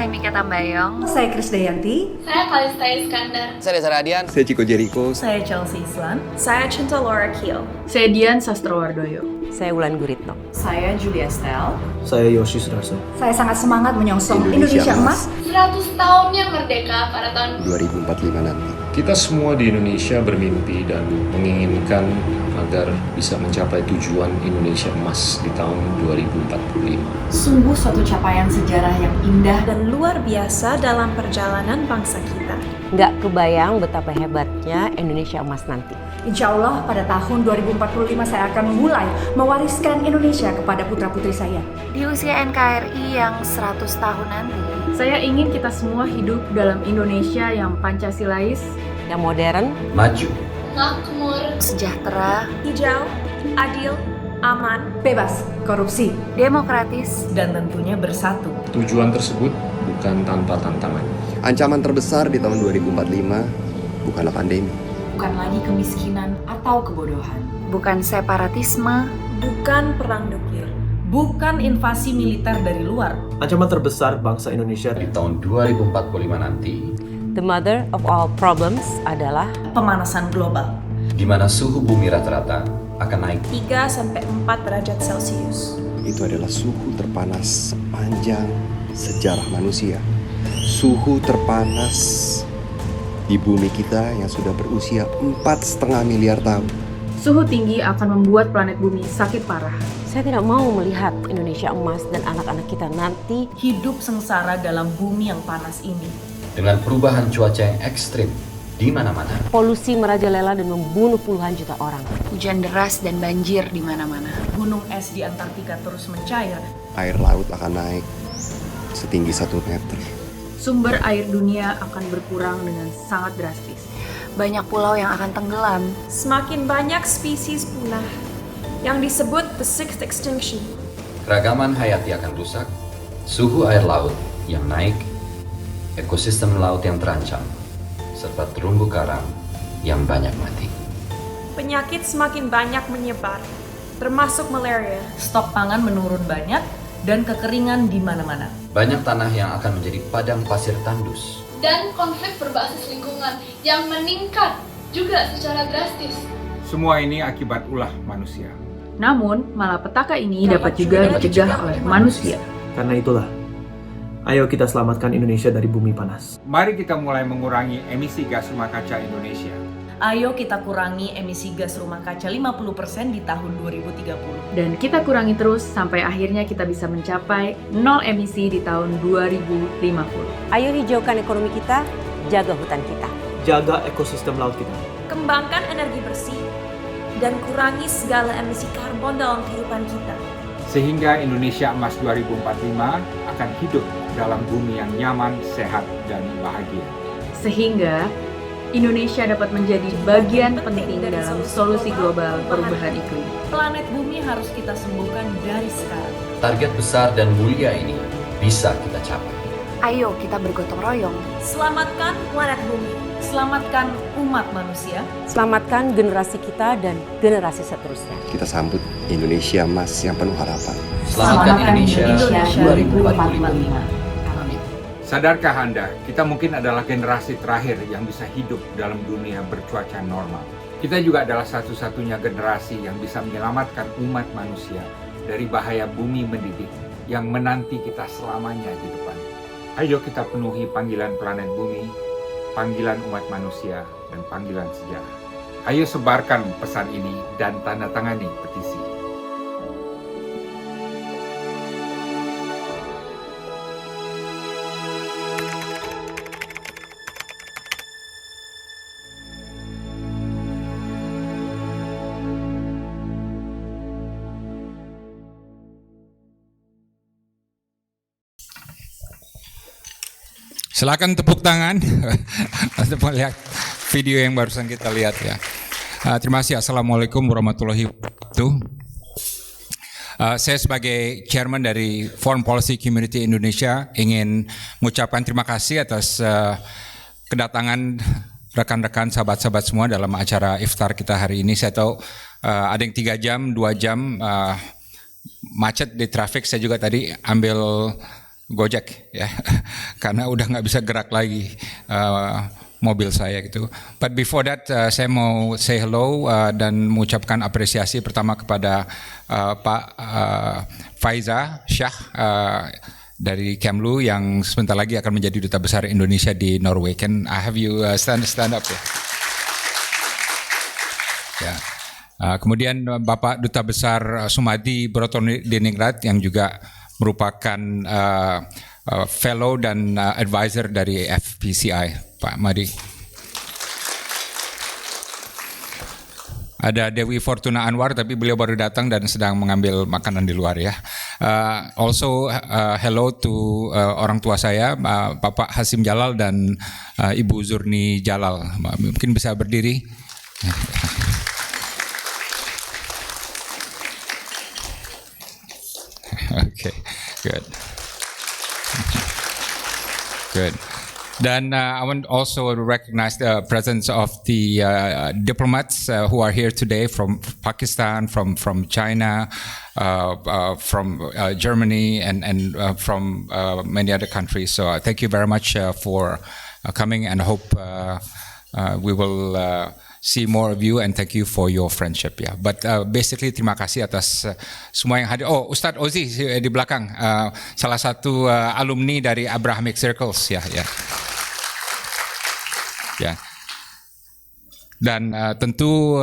Mika Tambayong. Saya Krisdayanti. Saya Kalista Iskandar. Saya Desa Radian. Saya Chico Jericho. Saya Chelsea Islan. Saya Cinta Laura Kiel. Saya Dian Sastrowardoyo. Saya Wulan Guritno. Saya Julia Stel. Saya Yoshi Sudarso. Saya sangat semangat menyongsong Indonesia Emas 100 tahunnya merdeka pada tahun 2045 nanti. Kita semua di Indonesia bermimpi dan menginginkan agar bisa mencapai tujuan Indonesia Emas di tahun 2045. Sungguh suatu capaian sejarah yang indah dan luar biasa dalam perjalanan bangsa kita. Nggak kebayang betapa hebatnya Indonesia Emas nanti. Insya Allah pada tahun 2045 saya akan mulai mewariskan Indonesia kepada putra-putri saya. Di usia NKRI yang 100 tahun nanti, saya ingin kita semua hidup dalam Indonesia yang Pancasilais, yang modern, maju, makmur, sejahtera, hijau, adil, aman, bebas korupsi, demokratis, dan tentunya bersatu. Tujuan tersebut bukan tanpa tantangan. Ancaman terbesar di tahun 2045 bukanlah pandemi. Bukan lagi kemiskinan atau kebodohan. bukan separatisme, bukan perang nuklir, Bukan invasi militer dari luar. Ancaman terbesar bangsa Indonesia di tahun 2045 nanti, the mother of all problems adalah Pemanasan global, di mana suhu bumi rata-rata akan naik 3-4 derajat Celcius. Itu adalah suhu terpanas sepanjang sejarah manusia. Suhu terpanas di bumi kita yang sudah berusia 4,5 miliar tahun. Suhu tinggi akan membuat planet bumi sakit parah. saya tidak mau melihat Indonesia Emas dan anak-anak kita nanti hidup sengsara dalam bumi yang panas ini. dengan perubahan cuaca yang ekstrim di mana-mana. polusi merajalela dan membunuh puluhan juta orang. hujan deras dan banjir di mana-mana. Gunung es di Antartika terus mencair. Air laut akan naik setinggi 1 meter. Sumber air dunia akan berkurang dengan sangat drastis. Banyak pulau yang akan tenggelam. Semakin banyak spesies punah yang disebut the sixth extinction. Keragaman hayati akan rusak, suhu air laut yang naik, ekosistem laut yang terancam, serta terumbu karang yang banyak mati. Penyakit semakin banyak menyebar, termasuk malaria. Stok pangan menurun banyak dan kekeringan di mana-mana. Banyak tanah yang akan menjadi padang pasir tandus. dan konflik berbasis lingkungan yang meningkat juga secara drastis. Semua ini akibat ulah manusia. Namun, malapetaka ini dapat juga dicegah oleh manusia. Karena itulah, ayo kita selamatkan Indonesia dari bumi panas. Mari kita mulai mengurangi emisi gas rumah kaca Indonesia. Ayo kita kurangi emisi gas rumah kaca 50% di tahun 2030. Dan kita kurangi terus sampai akhirnya kita bisa mencapai nol emisi di tahun 2050. Ayo hijaukan ekonomi kita, jaga hutan kita. Jaga ekosistem laut kita. Kembangkan energi bersih dan kurangi segala emisi karbon dalam kehidupan kita. Sehingga Indonesia Emas 2045 akan hidup dalam bumi yang nyaman, sehat, dan bahagia. Sehingga Indonesia dapat menjadi bagian penting dalam solusi global perubahan iklim. Planet bumi harus kita sembuhkan dari sekarang. Target besar dan mulia ini bisa kita capai. Ayo kita bergotong royong. Selamatkan planet bumi. Selamatkan umat manusia. Selamatkan generasi kita dan generasi seterusnya. Kita sambut Indonesia Emas yang penuh harapan. Selamatkan Indonesia 2045. Sadarkah Anda, kita mungkin adalah generasi terakhir yang bisa hidup dalam dunia bercuaca normal. Kita juga adalah satu-satunya generasi yang bisa menyelamatkan umat manusia dari bahaya bumi mendidih yang menanti kita selamanya di depan. Ayo kita penuhi panggilan planet bumi, panggilan umat manusia, dan panggilan sejarah. Ayo sebarkan pesan ini dan tanda tangani petisi. Silakan tepuk tangan untuk melihat video yang barusan kita lihat ya. Terima kasih. Assalamualaikum warahmatullahi wabarakatuh. Saya sebagai chairman dari Foreign Policy Community Indonesia ingin mengucapkan terima kasih atas kedatangan rekan-rekan sahabat-sahabat semua dalam acara iftar kita hari ini. Saya tahu ada yang 3 jam, 2 jam macet di traffic. Saya juga tadi ambil Gojek ya, karena udah nggak bisa gerak lagi mobil saya gitu. But before that, saya mau say hello dan mengucapkan apresiasi pertama kepada Pak Faiza Shah dari Kemlu yang sebentar lagi akan menjadi duta besar Indonesia di Norway. Can I have you stand up ya? Ya. Kemudian Bapak Duta Besar Sumadi Brotoningrat yang juga merupakan fellow dan advisor dari FPCI, Pak Madi. Ada Dewi Fortuna Anwar, tapi beliau baru datang dan sedang mengambil makanan di luar ya. Also hello to orang tua saya, Bapak Hasim Jalal dan Ibu Zurni Jalal. Mungkin bisa berdiri. Okay, good. Good. Then I want also to recognize the presence of the diplomats who are here today from Pakistan, from China, from Germany, and from many other countries. So thank you very much for coming, and hope we will see more of you, and thank you for your friendship ya. But basically terima kasih atas semua yang hadir. Oh, Ustadz Ozi di belakang, salah satu alumni dari Abrahamic Circles ya. Dan tentu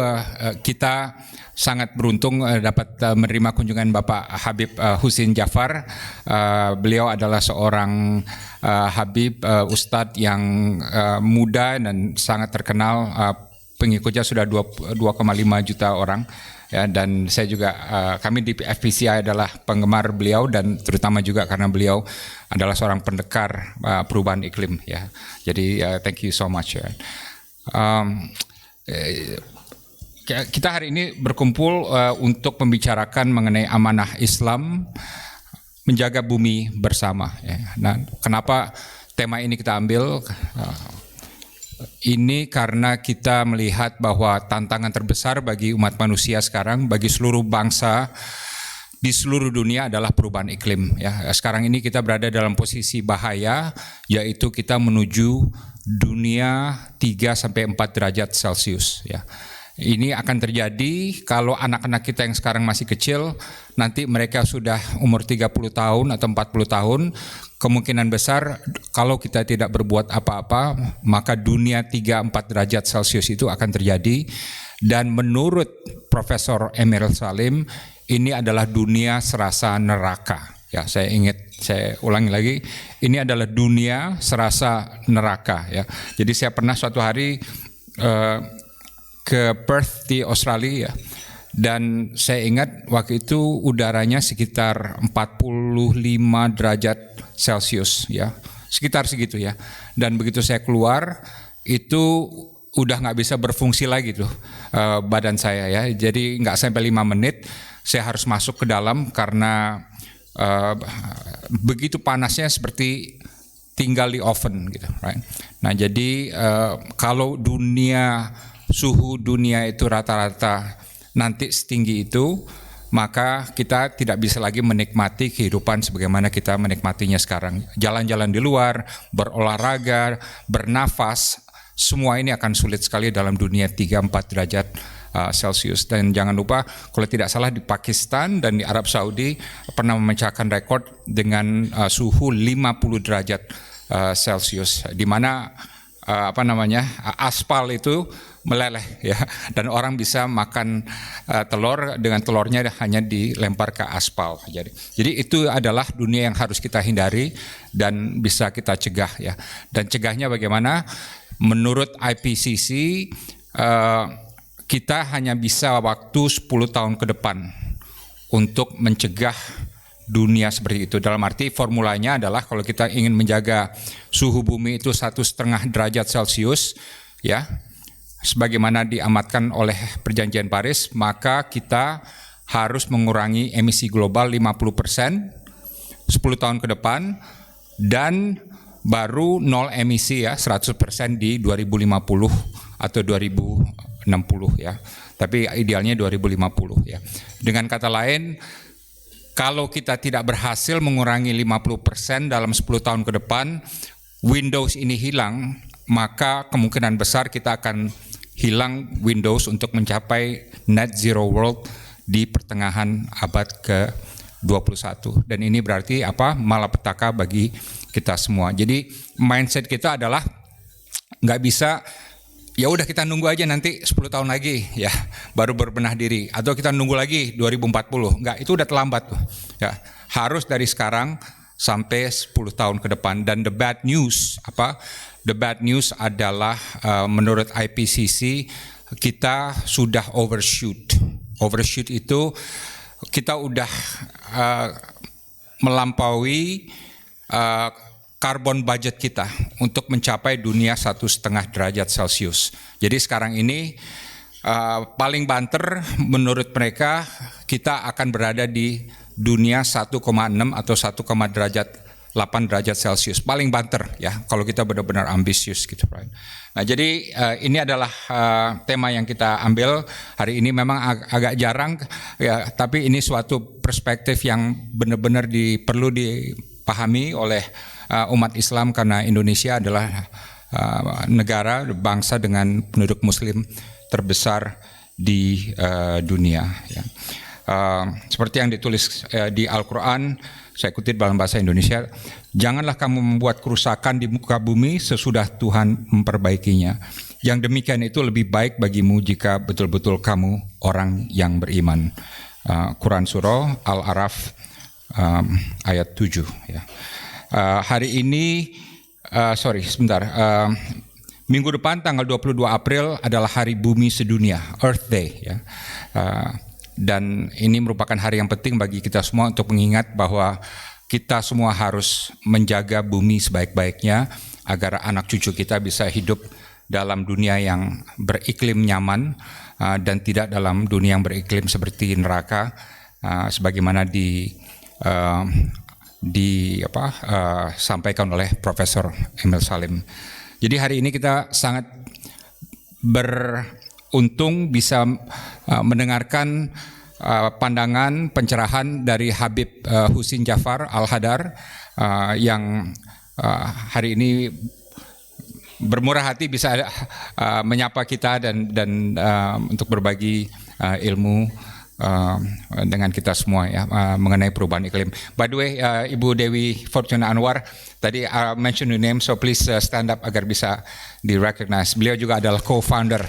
kita sangat beruntung dapat menerima kunjungan Bapak Habib Husin Jafar. Beliau adalah seorang Habib Ustadz yang muda dan sangat terkenal. Pengikutnya sudah 2,5 juta orang ya, dan saya juga kami di FPCI adalah penggemar beliau, dan terutama juga karena beliau adalah seorang pendekar perubahan iklim ya. Jadi thank you so much ya. Kita hari ini berkumpul untuk membicarakan mengenai amanah Islam menjaga bumi bersama ya. Nah, kenapa tema ini kita ambil? Ini karena kita melihat bahwa tantangan terbesar bagi umat manusia sekarang, bagi seluruh bangsa di seluruh dunia adalah perubahan iklim. Ya, sekarang ini kita berada dalam posisi bahaya, yaitu kita menuju dunia 3-4 derajat Celcius. Ya. Ini akan terjadi kalau anak-anak kita yang sekarang masih kecil, nanti mereka sudah umur 30 tahun atau 40 tahun, kemungkinan besar kalau kita tidak berbuat apa-apa, maka dunia 3-4 derajat Celcius itu akan terjadi. Dan menurut Profesor Emil Salim, ini adalah dunia serasa neraka. Ya, saya ulangi lagi, ini adalah dunia serasa neraka. Ya. Jadi saya pernah suatu hari ke Perth di Australia, dan saya ingat waktu itu udaranya sekitar 45 derajat Celcius ya, sekitar segitu ya. Dan begitu saya keluar itu udah nggak bisa berfungsi lagi tuh badan saya ya. Jadi nggak sampai 5 menit saya harus masuk ke dalam karena begitu panasnya seperti tinggal di oven gitu, right? Nah jadi kalau suhu dunia itu rata-rata nanti setinggi itu, maka kita tidak bisa lagi menikmati kehidupan sebagaimana kita menikmatinya sekarang. Jalan-jalan di luar, berolahraga, bernafas, semua ini akan sulit sekali dalam dunia 3-4 derajat Celcius. Dan jangan lupa, kalau tidak salah di Pakistan dan di Arab Saudi pernah memecahkan rekor dengan suhu 50 derajat Celcius, di mana aspal itu meleleh ya, dan orang bisa makan telur dengan telurnya hanya dilempar ke aspal. Jadi itu adalah dunia yang harus kita hindari dan bisa kita cegah ya. Dan cegahnya bagaimana? Menurut IPCC kita hanya bisa waktu 10 tahun ke depan untuk mencegah dunia seperti itu. Dalam arti formulanya adalah kalau kita ingin menjaga suhu bumi itu 1,5 derajat Celcius ya, sebagaimana diamatkan oleh Perjanjian Paris, maka kita harus mengurangi emisi global 50% 10 tahun ke depan, dan baru nol emisi ya 100% di 2050 atau 2060 ya. Tapi idealnya 2050 ya. Dengan kata lain, kalau kita tidak berhasil mengurangi 50% dalam 10 tahun ke depan, Windows ini hilang, maka kemungkinan besar kita akan hilang Windows untuk mencapai net zero world di pertengahan abad ke-21. Dan ini berarti apa? Malapetaka bagi kita semua. Jadi mindset kita adalah nggak bisa, ya udah kita nunggu aja nanti 10 tahun lagi ya baru berbenah diri, atau kita nunggu lagi 2040. Enggak, itu udah terlambat tuh. Ya, harus dari sekarang sampai 10 tahun ke depan. Dan the bad news apa? The bad news adalah menurut IPCC kita sudah overshoot. Overshoot itu kita udah melampaui carbon budget kita untuk mencapai dunia 1,5 derajat Celcius. Jadi sekarang ini paling banter menurut mereka kita akan berada di dunia 1,6 atau 1,8 derajat Celcius. Paling banter ya kalau kita benar-benar ambisius gitu, right? Nah, jadi ini adalah tema yang kita ambil hari ini. Memang agak jarang ya, tapi ini suatu perspektif yang benar-benar perlu dipahami oleh umat Islam, karena Indonesia adalah negara bangsa dengan penduduk Muslim terbesar di dunia. Ya. Seperti yang ditulis di Al-Quran, saya kutip dalam bahasa Indonesia, janganlah kamu membuat kerusakan di muka bumi sesudah Tuhan memperbaikinya. Yang demikian itu lebih baik bagimu jika betul-betul kamu orang yang beriman. Quran Surah Al-Araf ayat 7. Ya. Hari ini, minggu depan tanggal 22 April adalah Hari Bumi Sedunia, Earth Day. Ya. Dan ini merupakan hari yang penting bagi kita semua untuk mengingat bahwa kita semua harus menjaga bumi sebaik-baiknya agar anak cucu kita bisa hidup dalam dunia yang beriklim nyaman dan tidak dalam dunia yang beriklim seperti neraka, sebagaimana sampaikan oleh Profesor Emil Salim. Jadi hari ini kita sangat beruntung bisa mendengarkan pandangan pencerahan dari Habib Husin Jafar Al-Hadar yang hari ini bermurah hati bisa menyapa kita dan untuk berbagi ilmu dengan kita semua ya mengenai perubahan iklim. By the way, Ibu Dewi Fortuna Anwar, tadi mention your name, so please stand up agar bisa di-recognize. Beliau juga adalah co-founder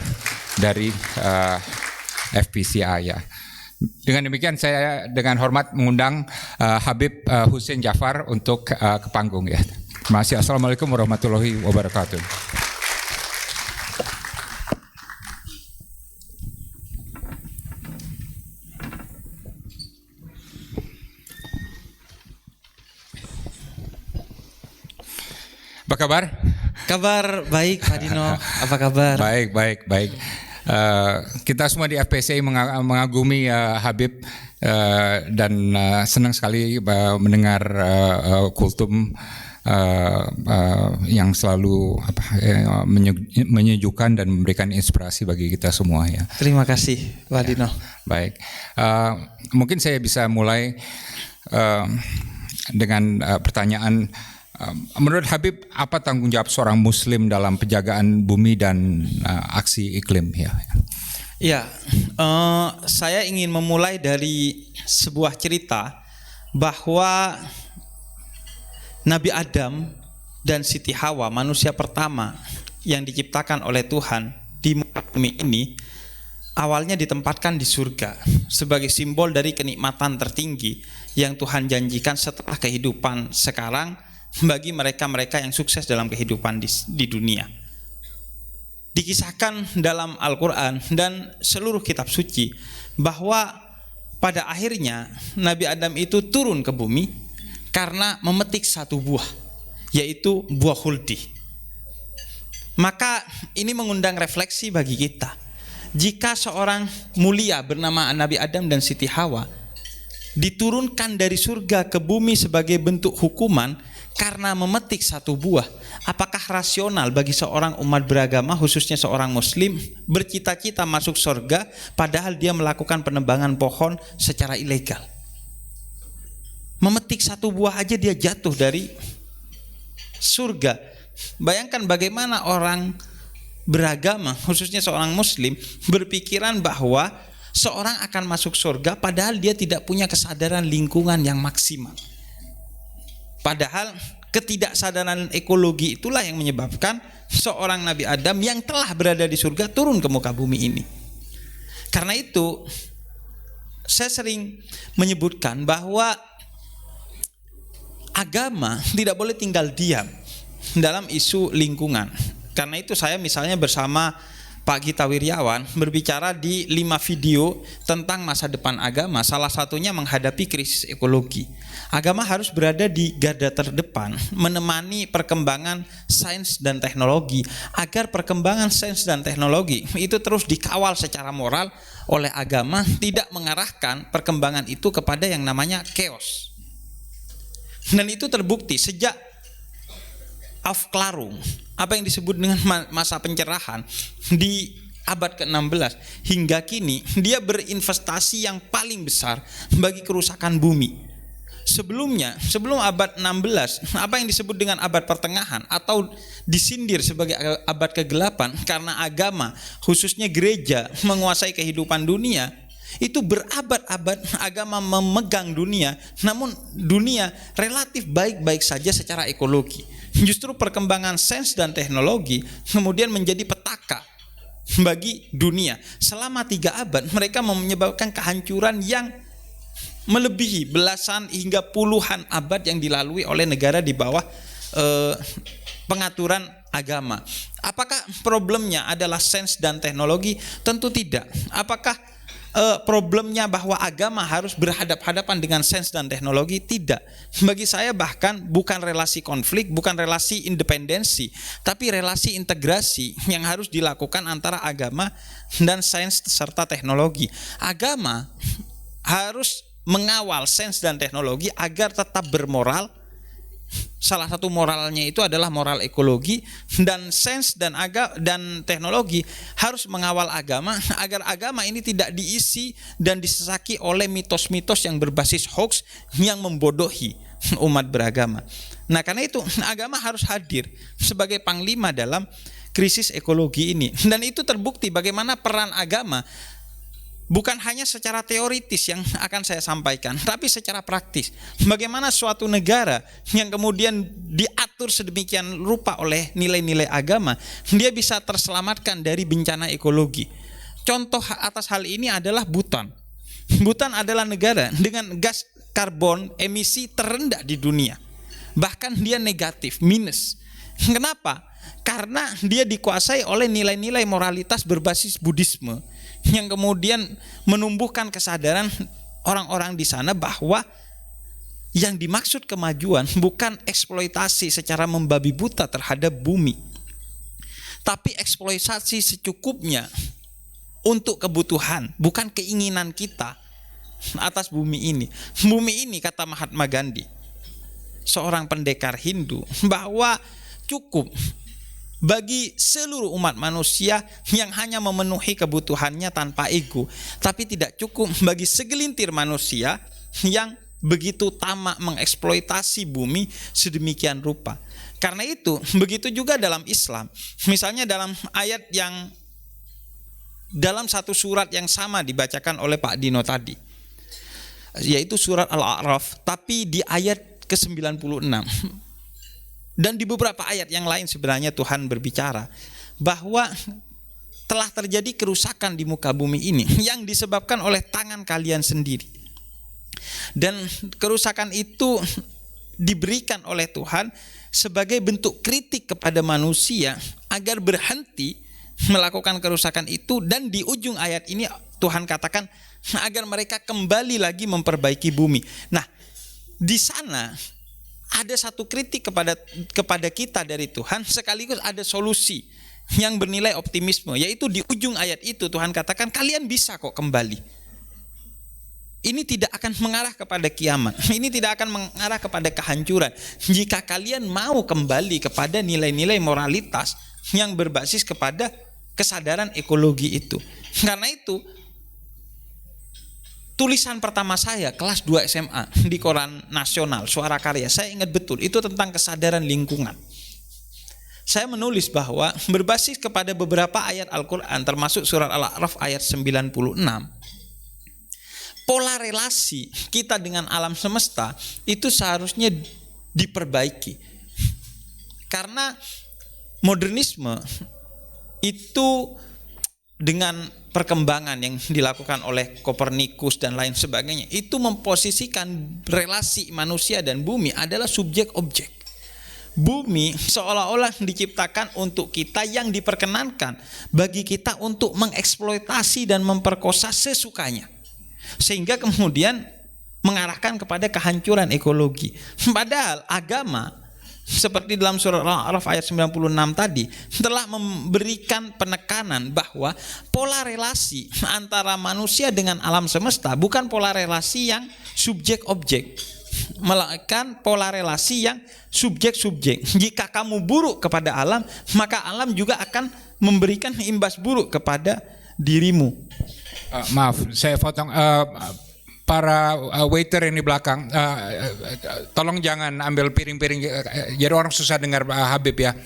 dari FPCI ya. Dengan demikian saya dengan hormat mengundang Habib Husin Jafar untuk ke panggung ya. Terima kasih. Assalamualaikum warahmatullahi wabarakatuh. Apa kabar? Kabar baik, Pak Dino. Apa kabar? Baik. Kita semua di FPCI mengagumi Habib dan senang sekali mendengar kultum yang selalu menyejukkan dan memberikan inspirasi bagi kita semua ya. Terima kasih, Pak Dino. Baik, mungkin saya bisa mulai dengan pertanyaan. Menurut Habib, apa tanggung jawab seorang Muslim dalam penjagaan bumi dan aksi iklim? Ya, saya ingin memulai dari sebuah cerita bahwa Nabi Adam dan Siti Hawa, manusia pertama yang diciptakan oleh Tuhan di bumi ini, awalnya ditempatkan di surga sebagai simbol dari kenikmatan tertinggi yang Tuhan janjikan setelah kehidupan sekarang bagi mereka-mereka yang sukses dalam kehidupan di dunia. Dikisahkan dalam Al-Quran dan seluruh kitab suci bahwa pada akhirnya Nabi Adam itu turun ke bumi karena memetik satu buah, yaitu buah khuldi. Maka ini mengundang refleksi bagi kita. Jika seorang mulia bernama Nabi Adam dan Siti Hawa diturunkan dari surga ke bumi sebagai bentuk hukuman karena memetik satu buah, apakah rasional bagi seorang umat beragama, khususnya seorang Muslim, bercita-cita masuk surga padahal dia melakukan penebangan pohon secara ilegal? memetik satu buah aja dia jatuh dari surga. Bayangkan bagaimana orang beragama, khususnya seorang muslim, berpikiran bahwa seorang akan masuk surga padahal dia tidak punya kesadaran lingkungan yang maksimal. Padahal ketidaksadaran ekologi itulah yang menyebabkan seorang Nabi Adam yang telah berada di surga turun ke muka bumi ini. Karena itu saya sering menyebutkan bahwa agama tidak boleh tinggal diam dalam isu lingkungan. Karena itu saya misalnya bersama Pak Gita Wirjawan berbicara di 5 video tentang masa depan agama. Salah satunya menghadapi krisis ekologi. Agama harus berada di garda terdepan, menemani perkembangan sains dan teknologi, agar perkembangan sains dan teknologi itu terus dikawal secara moral oleh agama, tidak mengarahkan perkembangan itu kepada yang namanya chaos. Dan itu terbukti sejak Aufklärung, apa yang disebut dengan masa pencerahan di abad ke-16 hingga kini, dia berinvestasi yang paling besar bagi kerusakan bumi. Sebelumnya, sebelum abad 16, apa yang disebut dengan abad pertengahan atau disindir sebagai abad ke-8 karena agama, khususnya gereja, menguasai kehidupan dunia, itu berabad-abad agama memegang dunia, namun dunia relatif baik-baik saja secara ekologi. Justru perkembangan sains dan teknologi kemudian menjadi petaka bagi dunia. Selama 3 abad mereka menyebabkan kehancuran yang melebihi belasan hingga puluhan abad yang dilalui oleh negara di bawah pengaturan agama. Apakah problemnya adalah sains dan teknologi? Tentu tidak. Apakah problemnya bahwa agama harus berhadap-hadapan dengan sains dan teknologi? Tidak. Bagi saya bahkan bukan relasi konflik, bukan relasi independensi, tapi relasi integrasi yang harus dilakukan antara agama dan sains serta teknologi. Agama harus mengawal sains dan teknologi agar tetap bermoral. Salah satu moralnya itu adalah moral ekologi, dan sains dan teknologi harus mengawal agama agar agama ini tidak diisi dan disesaki oleh mitos-mitos yang berbasis hoax yang membodohi umat beragama. Nah, karena itu agama harus hadir sebagai panglima dalam krisis ekologi ini, dan itu terbukti bagaimana peran agama bukan hanya secara teoritis yang akan saya sampaikan, tapi secara praktis. Bagaimana suatu negara yang kemudian diatur sedemikian rupa oleh nilai-nilai agama, dia bisa terselamatkan dari bencana ekologi. Contoh atas hal ini adalah Bhutan. Bhutan adalah negara dengan gas karbon emisi terendah di dunia. Bahkan dia negatif, minus. Kenapa? Karena dia dikuasai oleh nilai-nilai moralitas berbasis Buddhisme yang kemudian menumbuhkan kesadaran orang-orang di sana bahwa yang dimaksud kemajuan bukan eksploitasi secara membabi buta terhadap bumi, tapi eksploitasi secukupnya untuk kebutuhan, bukan keinginan kita atas bumi ini. Bumi ini, kata Mahatma Gandhi, seorang pendekar Hindu, bahwa cukup bagi seluruh umat manusia yang hanya memenuhi kebutuhannya tanpa ego, tapi tidak cukup bagi segelintir manusia yang begitu tamak mengeksploitasi bumi sedemikian rupa. Karena itu, begitu juga dalam Islam. Misalnya dalam ayat yang dalam satu surat yang sama dibacakan oleh Pak Dino tadi, yaitu surat Al-A'raf, tapi di ayat ke-96. Dan di beberapa ayat yang lain sebenarnya Tuhan berbicara bahwa telah terjadi kerusakan di muka bumi ini yang disebabkan oleh tangan kalian sendiri. Dan kerusakan itu diberikan oleh Tuhan sebagai bentuk kritik kepada manusia agar berhenti melakukan kerusakan itu, dan di ujung ayat ini Tuhan katakan agar mereka kembali lagi memperbaiki bumi. Nah, di sana ada satu kritik kepada kita dari Tuhan, sekaligus ada solusi yang bernilai optimisme, yaitu di ujung ayat itu Tuhan katakan kalian bisa kok kembali. Ini tidak akan mengarah kepada kiamat, ini tidak akan mengarah kepada kehancuran jika kalian mau kembali kepada nilai-nilai moralitas yang berbasis kepada kesadaran ekologi itu. Karena itu tulisan pertama saya kelas 2 SMA di Koran Nasional Suara Karya, saya ingat betul itu tentang kesadaran lingkungan. Saya menulis bahwa berbasis kepada beberapa ayat Al-Quran termasuk surat Al-A'raf ayat 96, pola relasi kita dengan alam semesta itu seharusnya diperbaiki. Karena modernisme itu dengan perkembangan yang dilakukan oleh Kopernikus dan lain sebagainya itu memposisikan relasi manusia dan bumi adalah subjek objek. Bumi seolah-olah diciptakan untuk kita, yang diperkenankan bagi kita untuk mengeksploitasi dan memperkosa sesukanya, sehingga kemudian mengarahkan kepada kehancuran ekologi. Padahal agama seperti dalam surah Al-A'raf ayat 96 tadi telah memberikan penekanan bahwa pola relasi antara manusia dengan alam semesta bukan pola relasi yang subjek objek, melainkan pola relasi yang subjek-subjek. Jika kamu buruk kepada alam, maka alam juga akan memberikan imbas buruk kepada dirimu. Maaf, saya potong. Para waiter yang di belakang, tolong jangan ambil piring-piring. Jadi orang susah dengar Habib ya.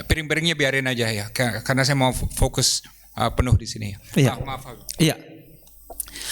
Piring-piringnya biarin aja ya, karena saya mau fokus penuh di sini. Iya. Maaf Habib. Iya.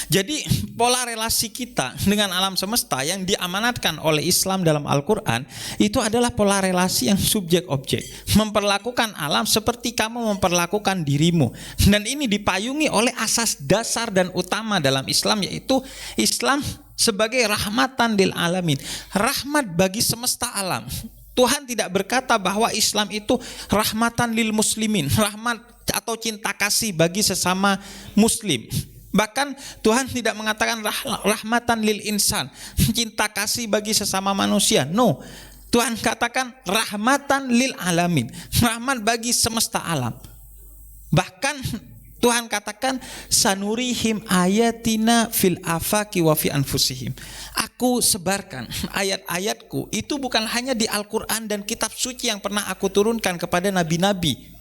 Jadi pola relasi kita dengan alam semesta yang diamanatkan oleh Islam dalam Al-Quran itu adalah pola relasi yang subjek objek, memperlakukan alam seperti kamu memperlakukan dirimu. Dan ini dipayungi oleh asas dasar dan utama dalam Islam, yaitu Islam sebagai rahmatan lil alamin, rahmat bagi semesta alam. Tuhan tidak berkata bahwa Islam itu rahmatan lil muslimin, rahmat atau cinta kasih bagi sesama muslim. Bahkan Tuhan tidak mengatakan rahmatan lil insan, cinta kasih bagi sesama manusia. No, Tuhan katakan rahmatan lil alamin, rahmat bagi semesta alam. Bahkan Tuhan katakan sanurihim ayatina fil afaki wa fi anfusihim. Aku sebarkan ayat-ayatku itu bukan hanya di Al-Quran dan kitab suci yang pernah aku turunkan kepada nabi-nabi,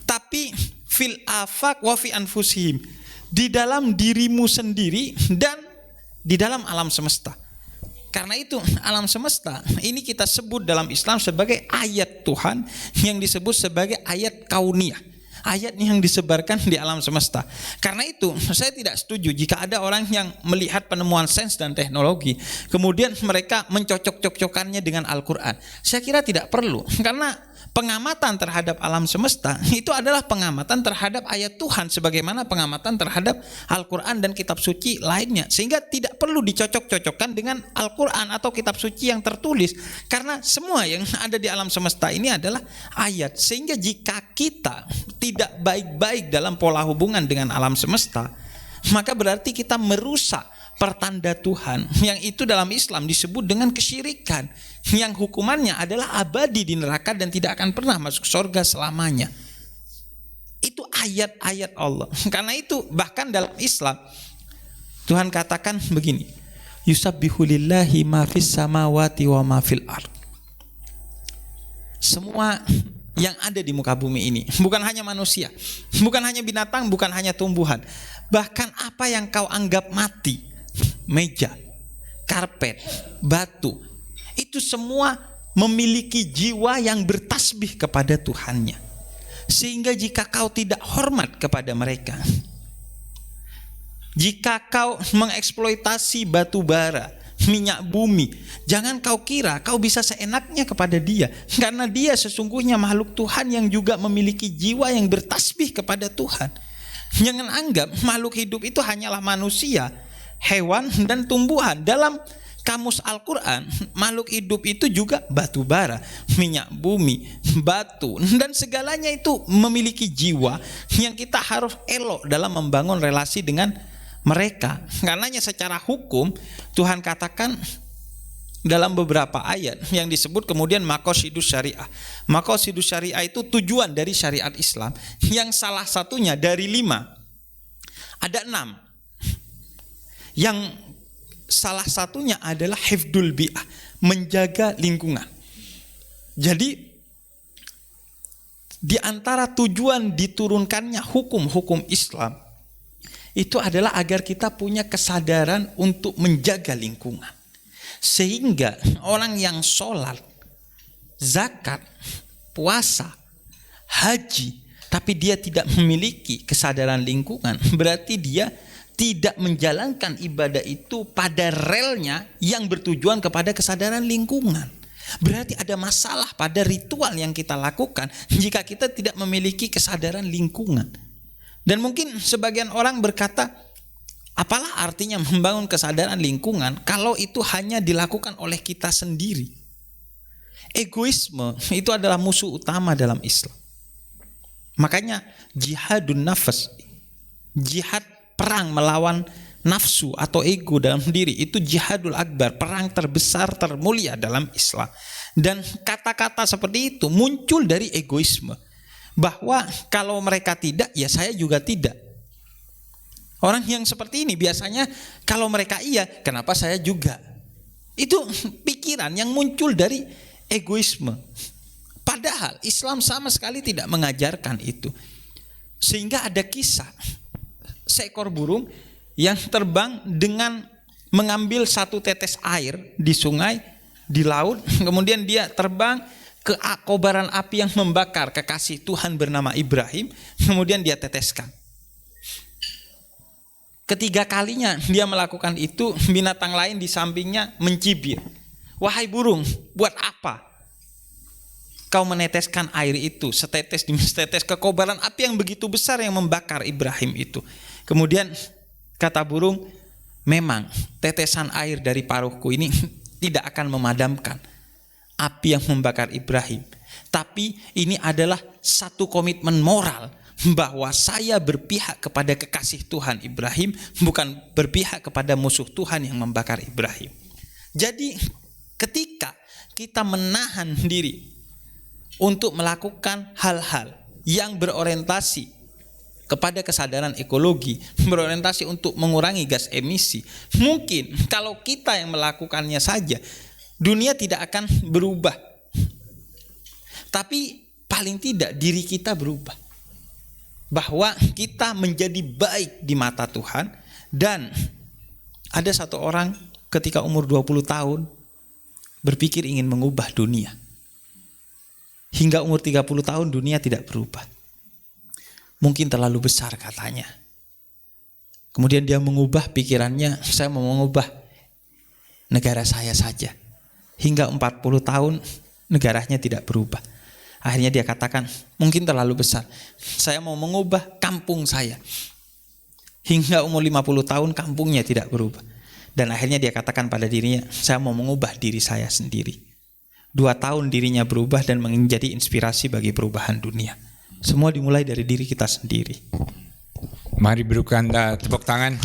tapi fil afak wa fi anfusihim, di dalam dirimu sendiri dan di dalam alam semesta. Karena itu alam semesta ini kita sebut dalam Islam sebagai ayat Tuhan yang disebut sebagai ayat kauniyah, ayat yang disebarkan di alam semesta. Karena itu saya tidak setuju jika ada orang yang melihat penemuan sains dan teknologi kemudian mereka mencocok-cocokkannya dengan Al-Quran. Saya kira tidak perlu, karena pengamatan terhadap alam semesta itu adalah pengamatan terhadap ayat Tuhan sebagaimana pengamatan terhadap Al-Quran dan kitab suci lainnya, sehingga tidak perlu dicocok-cocokkan dengan Al-Quran atau kitab suci yang tertulis, karena semua yang ada di alam semesta ini adalah ayat. Sehingga jika kita tidak baik-baik dalam pola hubungan dengan alam semesta, maka berarti kita merusak pertanda Tuhan yang itu dalam Islam disebut dengan kesyirikan, yang hukumannya adalah abadi di neraka dan tidak akan pernah masuk surga selamanya. Itu ayat-ayat Allah. Karena itu bahkan dalam Islam Tuhan katakan begini, yusabbihu lillahi ma fis samawati wa ma fil ard. Semua yang ada di muka bumi ini, bukan hanya manusia, bukan hanya binatang, bukan hanya tumbuhan, bahkan apa yang kau anggap mati, meja, karpet, batu, itu semua memiliki jiwa yang bertasbih kepada Tuhannya. Sehingga jika kau tidak hormat kepada mereka, jika kau mengeksploitasi batu bara, minyak bumi, jangan kau kira kau bisa seenaknya kepada dia, karena dia sesungguhnya makhluk Tuhan yang juga memiliki jiwa yang bertasbih kepada Tuhan. Jangan anggap makhluk hidup itu hanyalah manusia, hewan dan tumbuhan. Dalam kamus Al-Quran, makhluk hidup itu juga batu bara, minyak bumi, batu, dan segalanya itu memiliki jiwa yang kita harus elok dalam membangun relasi dengan mereka. Karenanya secara hukum Tuhan katakan dalam beberapa ayat yang disebut kemudian maqasidus syariah. Maqasidus syariah itu tujuan dari syariat Islam, yang salah satunya dari 5 ada 6. Yang salah satunya adalah hifdul bi'ah, menjaga lingkungan. Jadi di antara tujuan diturunkannya hukum-hukum Islam itu adalah agar kita punya kesadaran untuk menjaga lingkungan. Sehingga orang yang sholat, zakat, puasa, haji, tapi dia tidak memiliki kesadaran lingkungan, berarti dia tidak menjalankan ibadah itu pada relnya yang bertujuan kepada kesadaran lingkungan. Berarti ada masalah pada ritual yang kita lakukan jika kita tidak memiliki kesadaran lingkungan. Dan mungkin sebagian orang berkata, apalah artinya membangun kesadaran lingkungan kalau itu hanya dilakukan oleh kita sendiri. Egoisme itu adalah musuh utama dalam Islam. Makanya jihadun nafas, jihad perang melawan nafsu atau ego dalam diri, itu jihadul akbar, perang terbesar termulia dalam Islam. Dan kata-kata seperti itu muncul dari egoisme, bahwa kalau mereka tidak, ya saya juga tidak. Orang yang seperti ini biasanya kalau mereka iya, kenapa saya juga? Itu pikiran yang muncul dari egoisme. Padahal Islam sama sekali tidak mengajarkan itu. Sehingga ada kisah seekor burung yang terbang dengan mengambil satu tetes air di sungai, di laut, kemudian dia terbang ke kobaran api yang membakar kekasih Tuhan bernama Ibrahim, kemudian dia teteskan. Ketiga kalinya dia melakukan itu, binatang lain di sampingnya mencibir. Wahai burung, buat apa kau meneteskan air itu setetes demi setetes ke kobaran api yang begitu besar yang membakar Ibrahim itu? Kemudian kata burung, memang tetesan air dari paruhku ini tidak akan memadamkan api yang membakar Ibrahim. Tapi ini adalah satu komitmen moral bahwa saya berpihak kepada kekasih Tuhan Ibrahim, bukan berpihak kepada musuh Tuhan yang membakar Ibrahim. Jadi ketika kita menahan diri untuk melakukan hal-hal yang berorientasi kepada kesadaran ekologi, berorientasi untuk mengurangi gas emisi, mungkin kalau kita yang melakukannya saja, dunia tidak akan berubah. Tapi paling tidak diri kita berubah. Bahwa kita menjadi baik di mata Tuhan. Dan ada satu orang ketika umur 20 tahun berpikir ingin mengubah dunia. Hingga umur 30 tahun dunia tidak berubah. Mungkin terlalu besar katanya. Kemudian dia mengubah pikirannya, saya mau mengubah negara saya saja. Hingga 40 tahun negaranya tidak berubah. Akhirnya dia katakan, mungkin terlalu besar, saya mau mengubah kampung saya. Hingga umur 50 tahun kampungnya tidak berubah. Dan akhirnya dia katakan pada dirinya, saya mau mengubah diri saya sendiri. 2 tahun dirinya berubah dan menjadi inspirasi bagi perubahan dunia. Semua dimulai dari diri kita sendiri. Mari berikan tepuk tangan.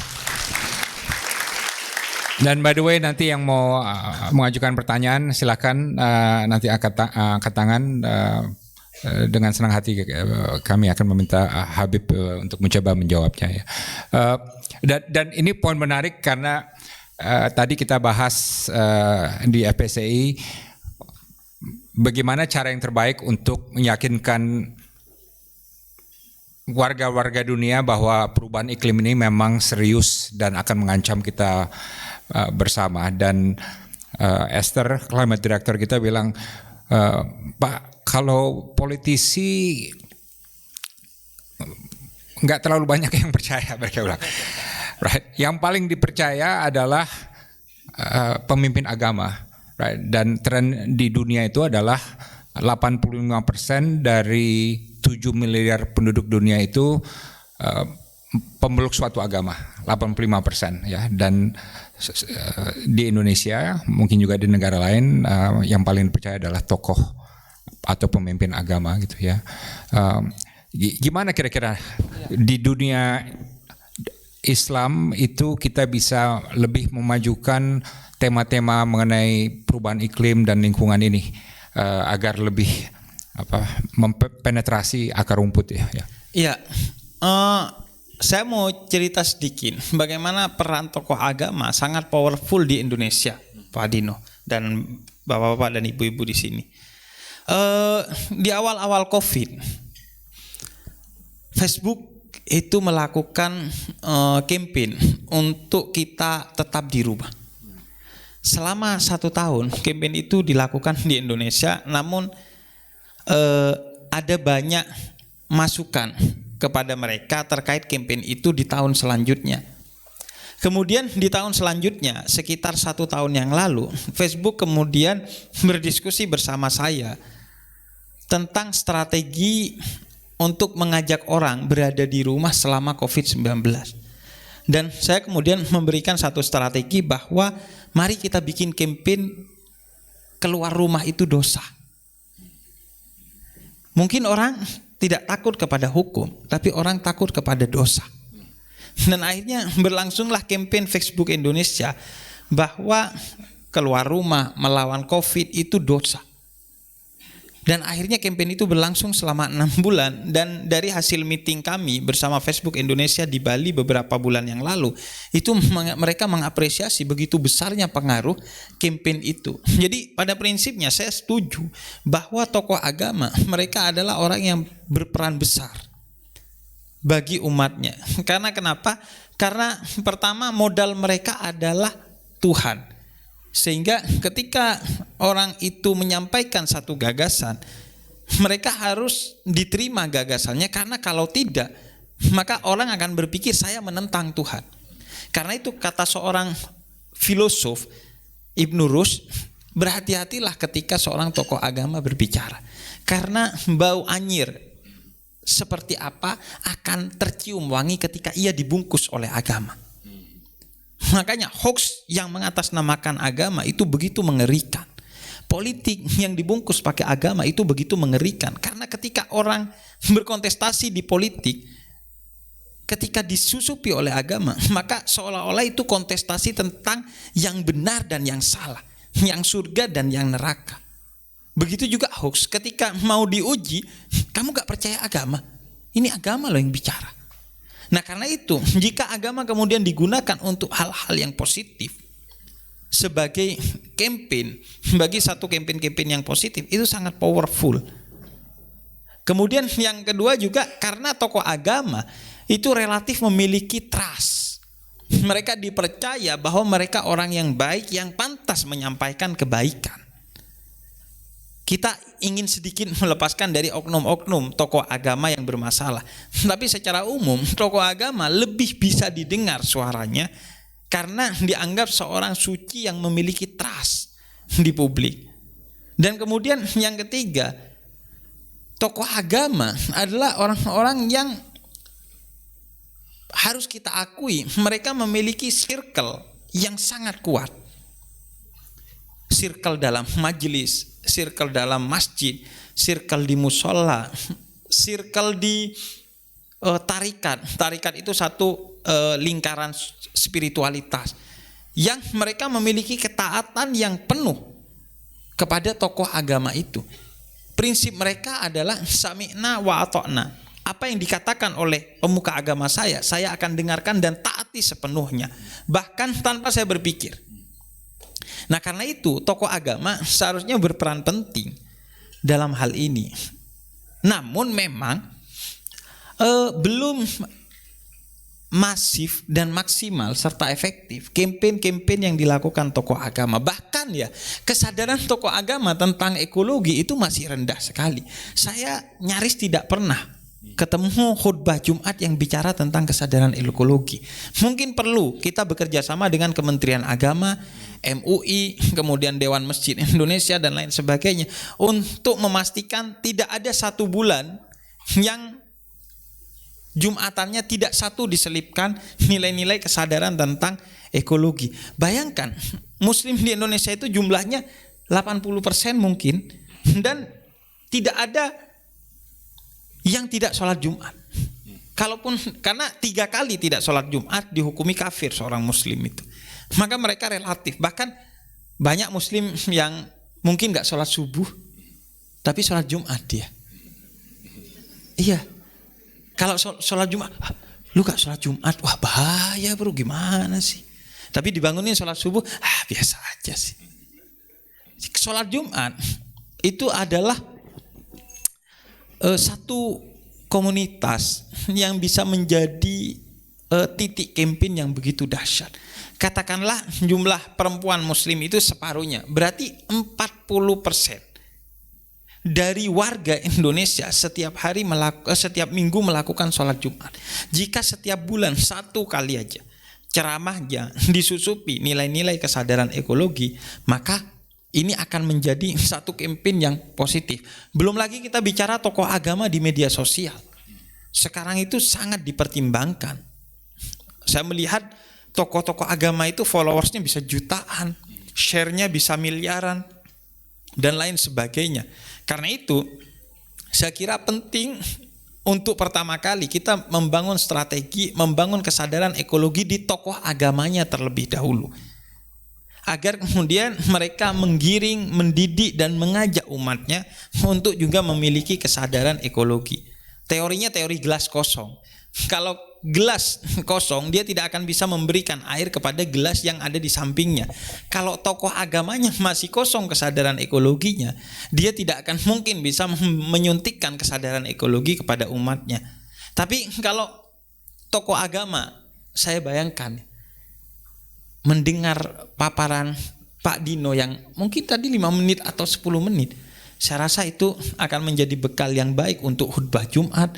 Dan by the way, nanti yang mau mengajukan pertanyaan silakan nanti angkat tangan. Dengan senang hati kami akan meminta Habib untuk mencoba menjawabnya ya. Dan ini poin menarik karena tadi kita bahas di FPCI bagaimana cara yang terbaik untuk meyakinkan warga-warga dunia bahwa perubahan iklim ini memang serius dan akan mengancam kita bersama. Dan Esther, climate director kita bilang, Pak, kalau politisi nggak terlalu banyak yang percaya, mereka bilang. Right. Yang paling dipercaya adalah pemimpin agama. Right. Dan tren di dunia itu adalah 85% dari 7 miliar penduduk dunia itu pemeluk suatu agama, 85% ya. Dan di Indonesia mungkin juga di negara lain yang paling dipercaya adalah tokoh atau pemimpin agama gitu ya. Gimana kira-kira di dunia Islam itu kita bisa lebih memajukan tema-tema mengenai perubahan iklim dan lingkungan ini agar lebih mempenetrasi akar rumput ya. Iya, saya mau cerita sedikit bagaimana peran tokoh agama sangat powerful di Indonesia, Pak Dino dan bapak-bapak dan ibu-ibu di sini. Di awal-awal COVID, Facebook itu melakukan campaign untuk kita tetap di rumah. Selama 1 tahun campaign itu dilakukan di Indonesia, namun ada banyak masukan kepada mereka terkait campaign itu di tahun selanjutnya. Kemudian di tahun selanjutnya, sekitar 1 tahun yang lalu, Facebook kemudian berdiskusi bersama saya tentang strategi untuk mengajak orang berada di rumah selama COVID-19. Dan saya kemudian memberikan satu strategi bahwa mari kita bikin campaign keluar rumah itu dosa. Mungkin orang tidak takut kepada hukum, tapi orang takut kepada dosa. Dan akhirnya berlangsunglah campaign Facebook Indonesia bahwa keluar rumah melawan COVID itu dosa. Dan akhirnya campaign itu berlangsung selama 6 bulan. Dan dari hasil meeting kami bersama Facebook Indonesia di Bali beberapa bulan yang lalu, itu mereka mengapresiasi begitu besarnya pengaruh campaign itu. Jadi pada prinsipnya saya setuju bahwa tokoh agama mereka adalah orang yang berperan besar bagi umatnya. Karena kenapa? Karena pertama modal mereka adalah Tuhan. Sehingga ketika orang itu menyampaikan satu gagasan, mereka harus diterima gagasannya, karena kalau tidak, maka orang akan berpikir saya menentang Tuhan. Karena itu kata seorang filosof Ibnu Rushd, berhati-hatilah ketika seorang tokoh agama berbicara, karena bau anyir seperti apa akan tercium wangi ketika ia dibungkus oleh agama. Makanya hoax yang mengatasnamakan agama itu begitu mengerikan. Politik yang dibungkus pakai agama itu begitu mengerikan. Karena ketika orang berkontestasi di politik, ketika disusupi oleh agama, maka seolah-olah itu kontestasi tentang yang benar dan yang salah, yang surga dan yang neraka. Begitu juga hoax, ketika mau diuji, kamu gak percaya agama, ini agama loh yang bicara. Nah karena itu, jika agama kemudian digunakan untuk hal-hal yang positif sebagai campaign, bagi satu campaign yang positif, itu sangat powerful. Kemudian yang kedua juga karena tokoh agama itu relatif memiliki trust. Mereka dipercaya bahwa mereka orang yang baik, yang pantas menyampaikan kebaikan. Kita ingin sedikit melepaskan dari oknum-oknum tokoh agama yang bermasalah. Tapi secara umum tokoh agama lebih bisa didengar suaranya karena dianggap seorang suci yang memiliki trust di publik. Dan kemudian yang ketiga, tokoh agama adalah orang-orang yang harus kita akui mereka memiliki circle yang sangat kuat. Circle dalam majelis, circle dalam masjid, circle di musola, circle di tarikat. Tarikat itu satu lingkaran spiritualitas yang mereka memiliki ketaatan yang penuh kepada tokoh agama itu. Prinsip mereka adalah sami'na wa ata'na. Apa yang dikatakan oleh pemuka agama saya akan dengarkan dan taati sepenuhnya, bahkan tanpa saya berpikir. Nah karena itu tokoh agama seharusnya berperan penting dalam hal ini. Namun memang belum masif dan maksimal serta efektif campaign-campaign yang dilakukan tokoh agama. Bahkan ya kesadaran tokoh agama tentang ekologi itu masih rendah sekali. Saya nyaris tidak pernah ketemu khutbah Jumat yang bicara tentang kesadaran ekologi. Mungkin perlu kita bekerja sama dengan Kementerian Agama, MUI, kemudian Dewan Masjid Indonesia dan lain sebagainya untuk memastikan tidak ada 1 bulan yang Jumatannya tidak satu diselipkan nilai-nilai kesadaran tentang ekologi. Bayangkan Muslim di Indonesia itu jumlahnya 80% mungkin, dan tidak ada yang tidak sholat Jumat. Kalaupun karena 3 kali tidak sholat Jumat dihukumi kafir seorang Muslim itu, maka mereka relatif. Bahkan banyak Muslim yang mungkin nggak sholat subuh tapi sholat Jumat dia. Iya. Kalau sholat Jumat, lu gak sholat Jumat, wah bahaya bro, gimana sih? Tapi dibangunin sholat subuh, biasa aja sih. Sholat Jumat itu adalah satu komunitas yang bisa menjadi titik campaign yang begitu dahsyat. Katakanlah jumlah perempuan muslim itu separuhnya, berarti 40% dari warga Indonesia setiap minggu melakukan sholat Jumat. Jika setiap bulan 1 kali aja ceramahnya disusupi nilai-nilai kesadaran ekologi, maka ini akan menjadi satu campaign yang positif. Belum lagi kita bicara tokoh agama di media sosial. Sekarang itu sangat dipertimbangkan. Saya melihat tokoh-tokoh agama itu followersnya bisa jutaan, share-nya bisa miliaran, dan lain sebagainya. Karena itu saya kira penting untuk pertama kali kita membangun strategi, membangun kesadaran ekologi di tokoh agamanya terlebih dahulu, agar kemudian mereka menggiring, mendidik dan mengajak umatnya untuk juga memiliki kesadaran ekologi. Teorinya teori gelas kosong. Kalau gelas kosong, dia tidak akan bisa memberikan air kepada gelas yang ada di sampingnya. Kalau tokoh agamanya masih kosong kesadaran ekologinya, dia tidak akan mungkin bisa menyuntikkan kesadaran ekologi kepada umatnya. Tapi kalau tokoh agama, saya bayangkan mendengar paparan Pak Dino yang mungkin tadi 5 menit atau 10 menit, saya rasa itu akan menjadi bekal yang baik untuk khutbah Jumat,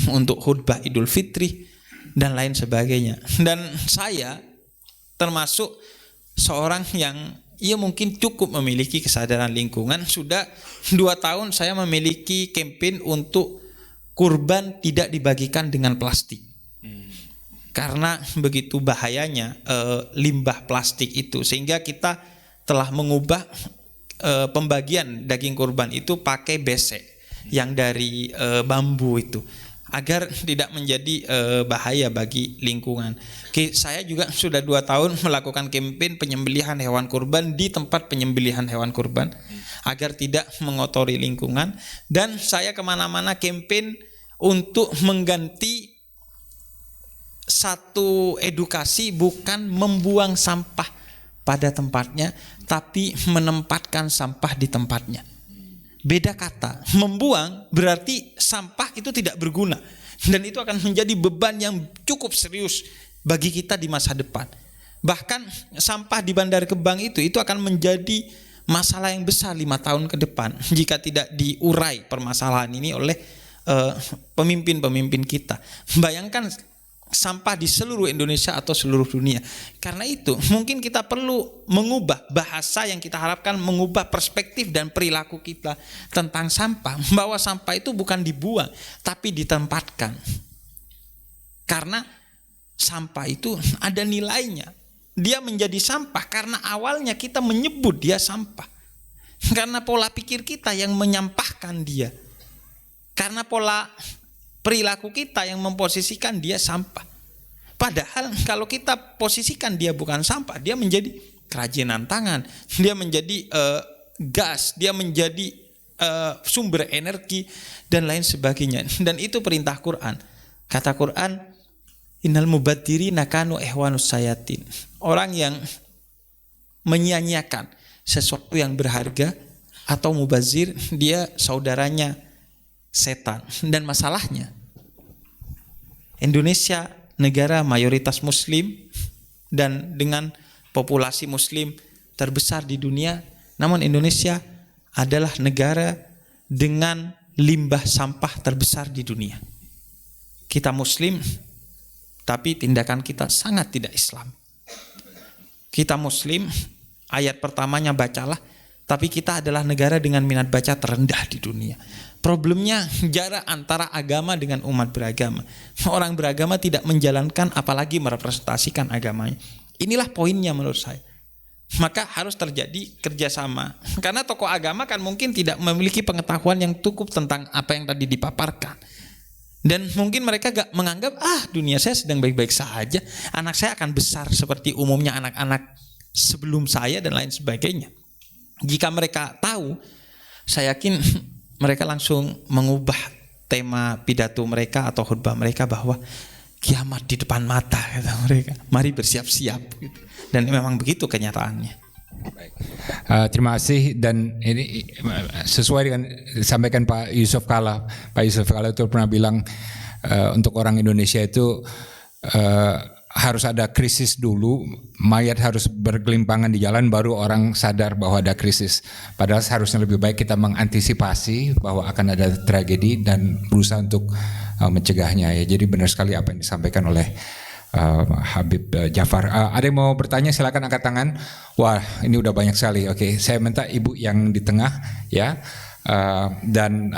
untuk khutbah Idul Fitri dan lain sebagainya. Dan saya termasuk seorang yang mungkin cukup memiliki kesadaran lingkungan. Sudah 2 tahun saya memiliki campaign untuk kurban tidak dibagikan dengan plastik. Karena begitu bahayanya limbah plastik itu, sehingga kita telah mengubah pembagian daging kurban itu pakai besek yang dari bambu itu, agar tidak menjadi bahaya bagi lingkungan. Saya juga sudah 2 tahun melakukan campaign penyembelihan hewan kurban di tempat penyembelihan hewan kurban agar tidak mengotori lingkungan. Dan saya kemana-mana campaign untuk mengganti satu edukasi, bukan membuang sampah pada tempatnya, tapi menempatkan sampah di tempatnya. Beda kata, membuang berarti sampah itu tidak berguna, dan itu akan menjadi beban yang cukup serius bagi kita di masa depan. Bahkan sampah di Bandar Kebang itu akan menjadi masalah yang besar 5 tahun ke depan jika tidak diurai permasalahan ini oleh pemimpin-pemimpin kita. Bayangkan sampah di seluruh Indonesia atau seluruh dunia. Karena itu mungkin kita perlu mengubah bahasa yang kita harapkan, mengubah perspektif dan perilaku kita tentang sampah, bahwa sampah itu bukan dibuang tapi ditempatkan. Karena sampah itu ada nilainya. Dia menjadi sampah karena awalnya kita menyebut dia sampah, karena pola pikir kita yang menyampahkan dia, karena pola perilaku kita yang memposisikan dia sampah. Padahal kalau kita posisikan dia bukan sampah, dia menjadi kerajinan tangan, dia menjadi gas, dia menjadi sumber energi dan lain sebagainya. Dan itu perintah Quran. Kata Quran, innal mubadzirina kanu ihwanus sayatin. Orang yang menyia-nyiakan sesuatu yang berharga atau mubazir, dia saudaranya setan. Dan masalahnya, Indonesia negara mayoritas muslim dan dengan populasi muslim terbesar di dunia, namun Indonesia adalah negara dengan limbah sampah terbesar di dunia. Kita muslim, tapi tindakan kita sangat tidak Islam. Kita muslim, ayat pertamanya bacalah, tapi kita adalah negara dengan minat baca terendah di dunia. Problemnya jarak antara agama dengan umat beragama. Orang beragama tidak menjalankan apalagi merepresentasikan agamanya. Inilah poinnya menurut saya. Maka harus terjadi kerjasama. Karena tokoh agama kan mungkin tidak memiliki pengetahuan yang cukup tentang apa yang tadi dipaparkan. Dan mungkin mereka gak menganggap, dunia saya sedang baik-baik saja, anak saya akan besar seperti umumnya anak-anak sebelum saya dan lain sebagainya. Jika mereka tahu, saya yakin mereka langsung mengubah tema pidato mereka atau khutbah mereka bahwa kiamat di depan mata, kata mereka. Mari bersiap-siap. Dan memang begitu kenyataannya. Baik. Terima kasih, dan ini sesuai dengan disampaikan Pak Yusuf Kalla. Pak Yusuf Kalla itu pernah bilang untuk orang Indonesia itu harus ada krisis dulu, mayat harus bergelimpangan di jalan baru orang sadar bahwa ada krisis. Padahal seharusnya lebih baik kita mengantisipasi bahwa akan ada tragedi dan berusaha untuk mencegahnya ya. Jadi benar sekali apa yang disampaikan oleh Habib Jafar. Ada yang mau bertanya silakan angkat tangan. Wah, ini udah banyak sekali. Oke, saya minta ibu yang di tengah ya. Dan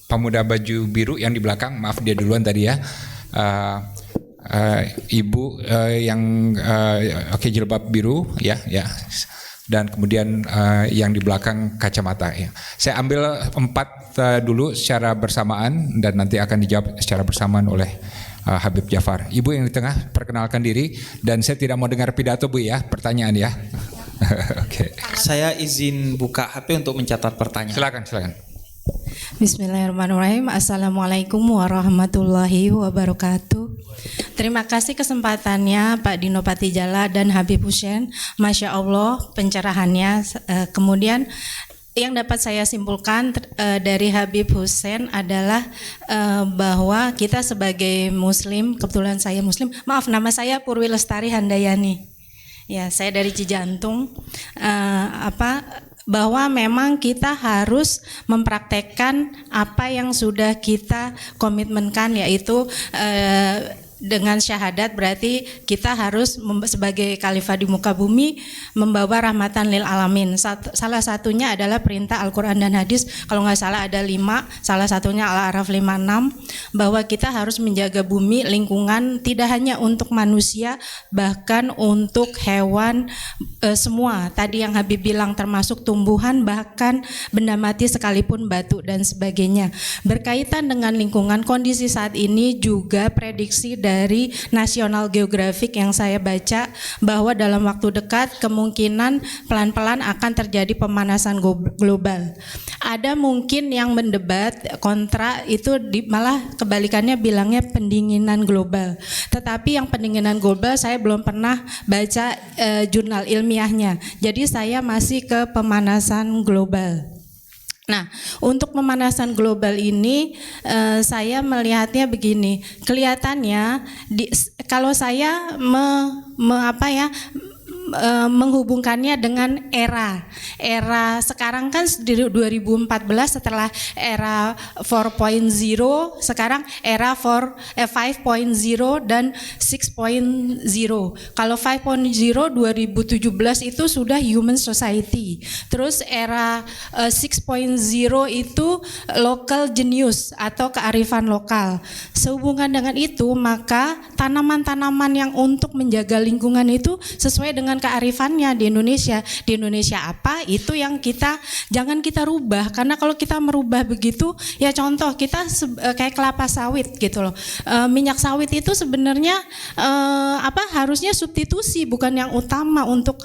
pemuda baju biru yang di belakang, maaf dia duluan tadi ya. Ibu yang jilbab biru ya, dan kemudian yang di belakang kacamata ya. Saya ambil 4 dulu secara bersamaan dan nanti akan dijawab secara bersamaan oleh Habib Jafar. Ibu yang di tengah perkenalkan diri dan saya tidak mau dengar pidato Bu ya, pertanyaan ya. Oke. Saya izin buka HP untuk mencatat pertanyaan. Silakan. Bismillahirrahmanirrahim. Assalamualaikum warahmatullahi wabarakatuh. Terima kasih kesempatannya Pak Dino Patijala dan Habib Hussein. Masya Allah pencerahannya. Kemudian yang dapat saya simpulkan dari Habib Hussein adalah bahwa kita sebagai Muslim, kebetulan saya Muslim. Maaf, nama saya Purwi Lestari Handayani. Ya, saya dari Cijantung. Bahwa memang kita harus mempraktekkan apa yang sudah kita komitmenkan, yaitu dengan syahadat berarti kita harus sebagai khalifah di muka bumi membawa rahmatan lil alamin. Salah satunya adalah perintah Al-Quran dan hadis, kalau nggak salah ada 5, salah satunya Al-A'raf 56, bahwa kita harus menjaga bumi, lingkungan, tidak hanya untuk manusia, bahkan untuk hewan semua. Tadi yang Habib bilang termasuk tumbuhan, bahkan benda mati sekalipun batu dan sebagainya. Berkaitan dengan lingkungan, kondisi saat ini juga prediksi dari National Geographic yang saya baca bahwa dalam waktu dekat kemungkinan pelan-pelan akan terjadi pemanasan global. Ada mungkin yang mendebat kontra itu malah kebalikannya bilangnya pendinginan global. Tetapi yang pendinginan global saya belum pernah baca jurnal ilmiahnya. Jadi saya masih ke pemanasan global. Nah, untuk pemanasan global ini saya melihatnya begini, kelihatannya kalau saya menghubungkannya dengan era sekarang kan di 2014 setelah era 4.0, sekarang era 5.0 dan 6.0. Kalau 5.0 2017 itu sudah human society, terus era 6.0 itu local genius atau kearifan lokal. Sehubungan dengan itu, maka tanaman-tanaman yang untuk menjaga lingkungan itu sesuai dengan kearifannya di Indonesia. Di Indonesia apa? Itu yang jangan kita rubah, karena kalau kita merubah begitu, ya contoh kita kayak kelapa sawit gitu loh. Minyak sawit itu sebenarnya harusnya substitusi, bukan yang utama untuk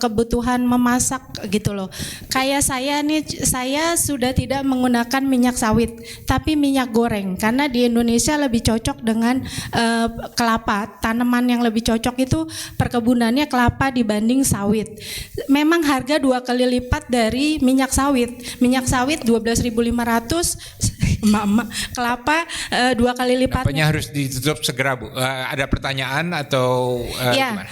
kebutuhan memasak gitu loh. Kayak saya nih, saya sudah tidak menggunakan minyak sawit, tapi minyak goreng, karena di Indonesia lebih cocok dengan kelapa. Tanaman yang lebih cocok itu perkebunannya kelapa dibanding sawit. Memang harga 2 kali lipat dari minyak sawit. Minyak sawit 12.500, kelapa 2 kali lipat. Apanya harus ditutup segera Bu? Ada pertanyaan atau gimana?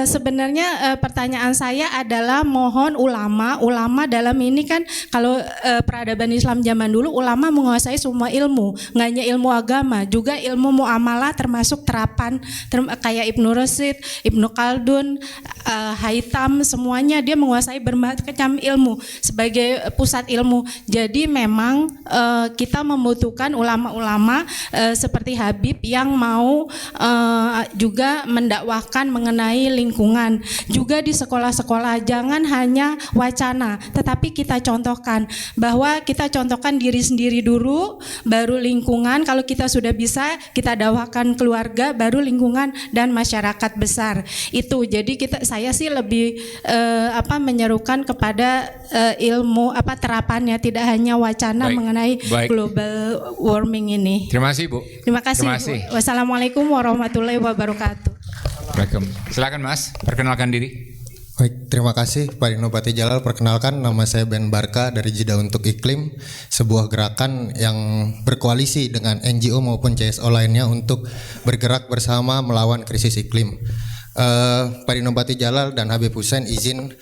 Sebenarnya pertanyaan saya adalah mohon ulama dalam ini kan, kalau peradaban Islam zaman dulu ulama menguasai semua ilmu, nggak hanya ilmu agama, juga ilmu muamalah termasuk terapan kayak Ibnu Rushd, Ibnu Khaldun, Haytham, semuanya dia menguasai bermacam ilmu sebagai pusat ilmu. Jadi memang kita membutuhkan ulama-ulama seperti Habib yang mau juga mendakwahkan mengenai lingkungan. Juga di sekolah-sekolah jangan hanya wacana, tetapi kita contohkan, bahwa kita contohkan diri sendiri dulu, baru lingkungan. Kalau kita sudah bisa, kita dakwahkan keluarga, baru lingkungan dan masyarakat besar. Itu jadi saya sih lebih menyerukan kepada ilmu terapannya, tidak hanya wacana mengenai global warming ini. Terima kasih Bu. Terima kasih. Bu. Wassalamualaikum warahmatullahi wabarakatuh. Waalaikumsalam. Silakan Mas, perkenalkan diri. Baik, terima kasih Pak Dino Patijalal. Perkenalkan, nama saya Ben Barka dari Jeda Untuk Iklim, sebuah gerakan yang berkoalisi dengan NGO maupun CSO lainnya untuk bergerak bersama melawan krisis iklim. Pak Dino Patijalal dan Habib Hussein izin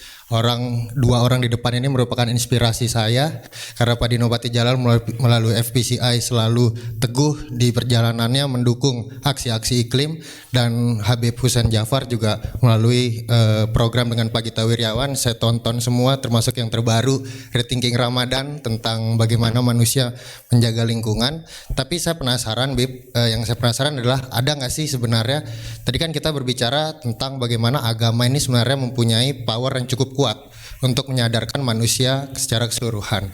dua orang di depan ini merupakan inspirasi saya karena Pak Dino Patijalal melalui FPCI selalu teguh di perjalanannya mendukung aksi-aksi iklim, dan Habib Hussein Jafar juga melalui program dengan Pak Gita Wirjawan. Saya tonton semua termasuk yang terbaru Rethinking Ramadan tentang bagaimana manusia menjaga lingkungan. Tapi saya penasaran, Bib, yang saya penasaran adalah ada nggak sih sebenarnya, tadi kan kita berbicara tentang bagaimana agama ini sebenarnya mempunyai power yang cukup kuat untuk menyadarkan manusia secara keseluruhan.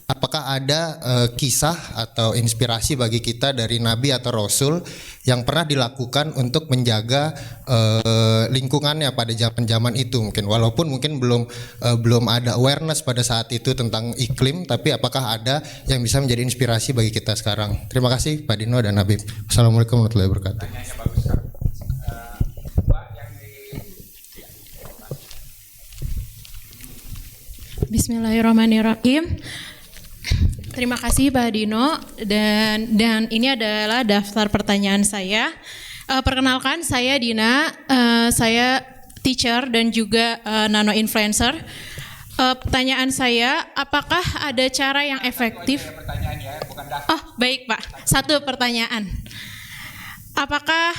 Apakah ada kisah atau inspirasi bagi kita dari Nabi atau Rasul yang pernah dilakukan untuk menjaga lingkungannya pada zaman itu, mungkin walaupun mungkin belum ada awareness pada saat itu tentang iklim, tapi apakah ada yang bisa menjadi inspirasi bagi kita sekarang? Terima kasih Pak Dino dan Habib. Assalamualaikum warahmatullahi wabarakatuh. Bismillahirrahmanirrahim. Terima kasih Pak Dino, dan ini adalah daftar pertanyaan saya. Perkenalkan, saya Dina, saya teacher dan juga nano influencer. Pertanyaan saya, apakah ada cara yang efektif? Oh, baik Pak. Satu pertanyaan. Apakah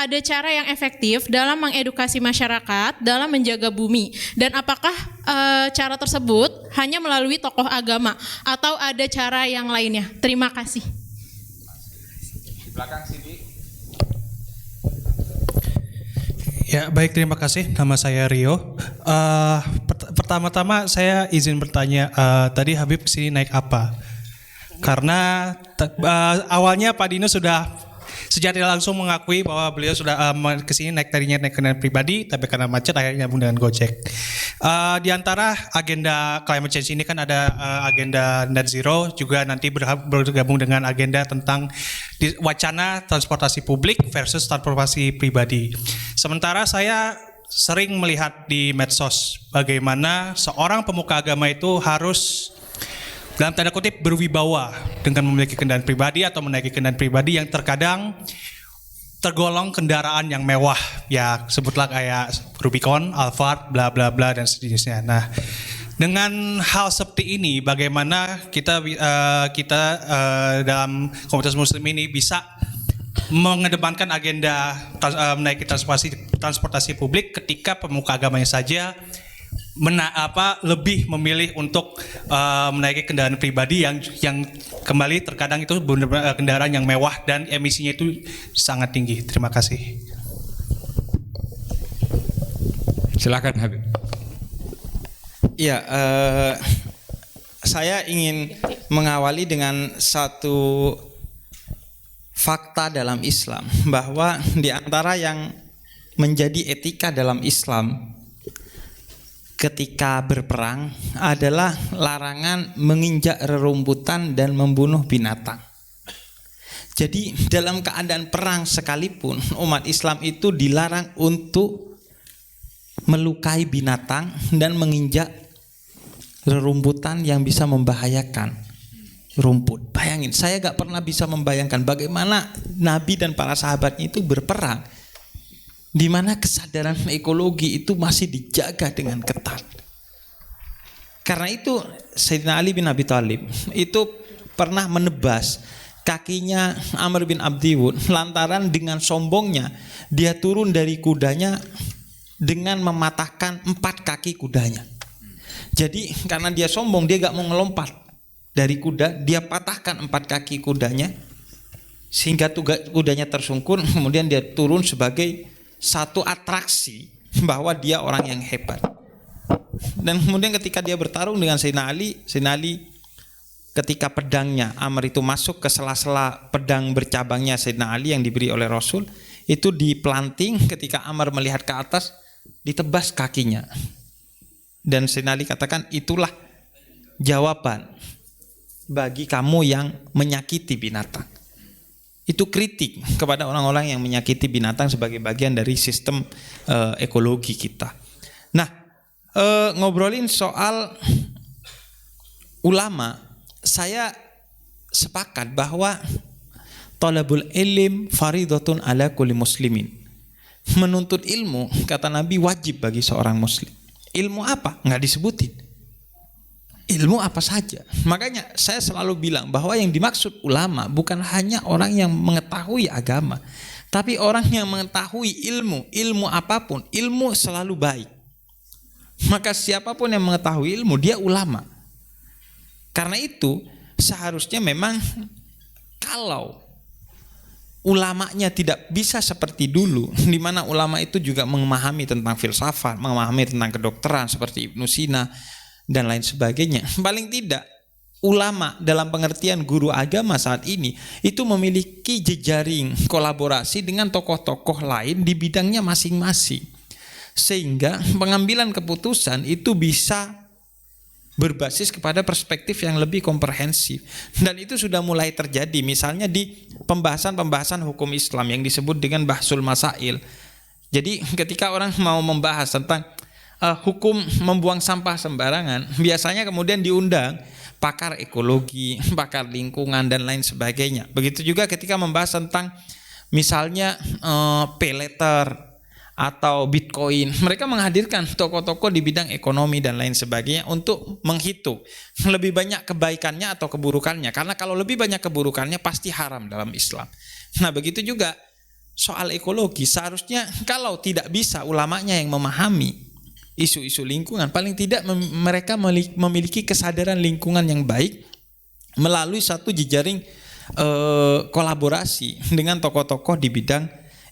ada cara yang efektif dalam mengedukasi masyarakat dalam menjaga bumi? Dan apakah cara tersebut hanya melalui tokoh agama atau ada cara yang lainnya? Terima kasih. Di belakang sini. Ya, baik, terima kasih. Nama saya Rio. Pertama-tama saya izin bertanya, tadi Habib kesini naik apa? Karena awalnya Pak Dino sudah secara langsung mengakui bahwa beliau sudah kesini naik kendaraan pribadi, tapi karena macet akhirnya gabung dengan Gojek. Di antara agenda climate change ini kan ada agenda net zero, juga nanti bergabung dengan agenda tentang wacana transportasi publik versus transportasi pribadi. Sementara saya sering melihat di medsos bagaimana seorang pemuka agama itu harus dalam tanda kutip berwibawa dengan memiliki kendaraan pribadi atau menaiki kendaraan pribadi yang terkadang tergolong kendaraan yang mewah, ya sebutlah kayak Rubicon, Alphard, bla bla bla dan sejenisnya. Nah, dengan hal seperti ini, bagaimana kita dalam komunitas Muslim ini bisa mengedepankan agenda menaiki transportasi publik ketika pemuka agamanya saja lebih memilih untuk menaiki kendaraan pribadi yang kembali terkadang itu kendaraan yang mewah dan emisinya itu sangat tinggi. Terima kasih. Silakan Habib. Ya, saya ingin mengawali dengan satu fakta dalam Islam, bahwa di antara yang menjadi etika dalam Islam ketika berperang adalah larangan menginjak rerumputan dan membunuh binatang. Jadi dalam keadaan perang sekalipun umat Islam itu dilarang untuk melukai binatang dan menginjak rerumputan yang bisa membahayakan rumput. Bayangin, saya gak pernah bisa membayangkan bagaimana Nabi dan para sahabatnya itu berperang, di mana kesadaran ekologi itu masih dijaga dengan ketat. Karena itu Sayyidina Ali bin Abi Thalib itu pernah menebas kakinya Amr bin Abdi Wud lantaran dengan sombongnya dia turun dari kudanya dengan mematahkan 4 kaki kudanya. Jadi karena dia sombong, dia gak mau ngelompat dari kuda, dia patahkan 4 kaki kudanya sehingga kudanya tersungkur, kemudian dia turun sebagai satu atraksi bahwa dia orang yang hebat. Dan kemudian ketika dia bertarung dengan Sayyidina Ali ketika pedangnya Amr itu masuk ke sela-sela pedang bercabangnya Sayyidina Ali yang diberi oleh Rasul, itu diplanting. Ketika Amr melihat ke atas, ditebas kakinya. Dan Sayyidina Ali katakan, itulah jawaban bagi kamu yang menyakiti binatang. Itu kritik kepada orang-orang yang menyakiti binatang sebagai bagian dari sistem ekologi kita. Nah, ngobrolin soal ulama, saya sepakat bahwa talabul ilm faridatun ala kulli muslimin. Menuntut ilmu, kata Nabi, wajib bagi seorang muslim. Ilmu apa? Nggak disebutin. Ilmu apa saja. Makanya saya selalu bilang bahwa yang dimaksud ulama bukan hanya orang yang mengetahui agama, tapi orang yang mengetahui ilmu apapun. Ilmu selalu baik. Maka siapapun yang mengetahui ilmu, dia ulama. Karena itu seharusnya memang kalau ulamanya tidak bisa seperti dulu, di mana ulama itu juga memahami tentang filsafat, memahami tentang kedokteran seperti Ibnu Sina dan lain sebagainya. Paling tidak ulama dalam pengertian guru agama saat ini itu memiliki jejaring kolaborasi dengan tokoh-tokoh lain di bidangnya masing-masing, sehingga pengambilan keputusan itu bisa berbasis kepada perspektif yang lebih komprehensif. Dan itu sudah mulai terjadi misalnya di pembahasan hukum Islam yang disebut dengan bahsul masail. Jadi ketika orang mau membahas tentang hukum membuang sampah sembarangan, biasanya kemudian diundang pakar ekologi, pakar lingkungan dan lain sebagainya. Begitu juga ketika membahas tentang misalnya pay letter atau Bitcoin, mereka menghadirkan tokoh-tokoh di bidang ekonomi dan lain sebagainya untuk menghitung lebih banyak kebaikannya atau keburukannya. Karena kalau lebih banyak keburukannya pasti haram dalam Islam. Nah, begitu juga soal ekologi, seharusnya kalau tidak bisa ulamanya yang memahami isu-isu lingkungan, paling tidak mereka memiliki kesadaran lingkungan yang baik melalui satu jejaring kolaborasi dengan tokoh-tokoh di bidang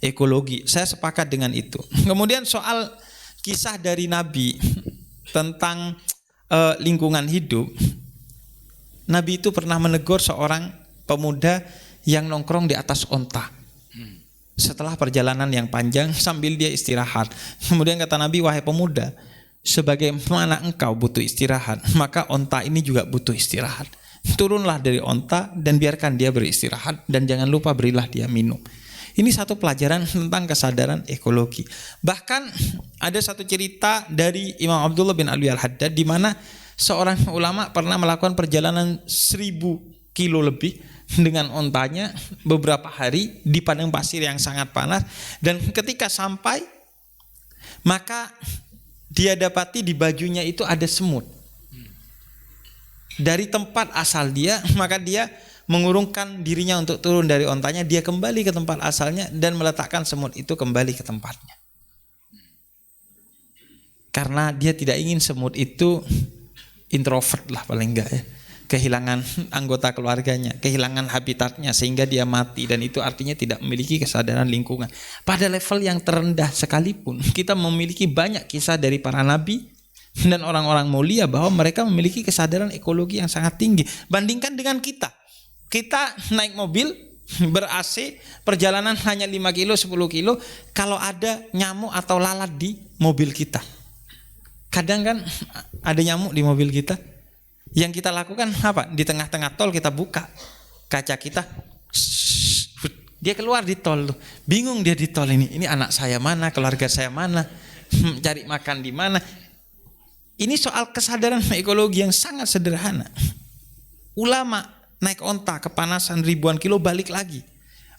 ekologi. Saya sepakat dengan itu. Kemudian soal kisah dari Nabi tentang lingkungan hidup, Nabi itu pernah menegur seorang pemuda yang nongkrong di atas onta setelah perjalanan yang panjang sambil dia istirahat. Kemudian kata Nabi, wahai pemuda, sebagaimana engkau butuh istirahat, maka onta ini juga butuh istirahat. Turunlah dari onta dan biarkan dia beristirahat, dan jangan lupa berilah dia minum. Ini satu pelajaran tentang kesadaran ekologi. Bahkan ada satu cerita dari Imam Abdullah bin Alwi al-Haddad di mana seorang ulama pernah melakukan perjalanan 1000 kilo lebih dengan ontanya beberapa hari di padang pasir yang sangat panas, dan ketika sampai maka dia dapati di bajunya itu ada semut. Dari tempat asal dia, maka dia mengurungkan dirinya untuk turun dari ontanya, dia kembali ke tempat asalnya dan meletakkan semut itu kembali ke tempatnya. Karena dia tidak ingin semut itu introvert lah paling enggak ya, kehilangan anggota keluarganya, kehilangan habitatnya sehingga dia mati, dan itu artinya tidak memiliki kesadaran lingkungan. Pada level yang terendah sekalipun kita memiliki banyak kisah dari para nabi dan orang-orang mulia bahwa mereka memiliki kesadaran ekologi yang sangat tinggi. Bandingkan dengan kita naik mobil ber-AC, perjalanan hanya 5 kilo, 10 kilo, kalau ada nyamuk atau lalat di mobil kita. Kadang kan ada nyamuk di mobil kita. Yang kita lakukan apa? Di tengah-tengah tol kita buka kaca kita, dia keluar di tol. Bingung dia di tol ini anak saya mana, keluarga saya mana, cari makan di mana. Ini soal kesadaran ekologi yang sangat sederhana. Ulama naik onta kepanasan ribuan kilo balik lagi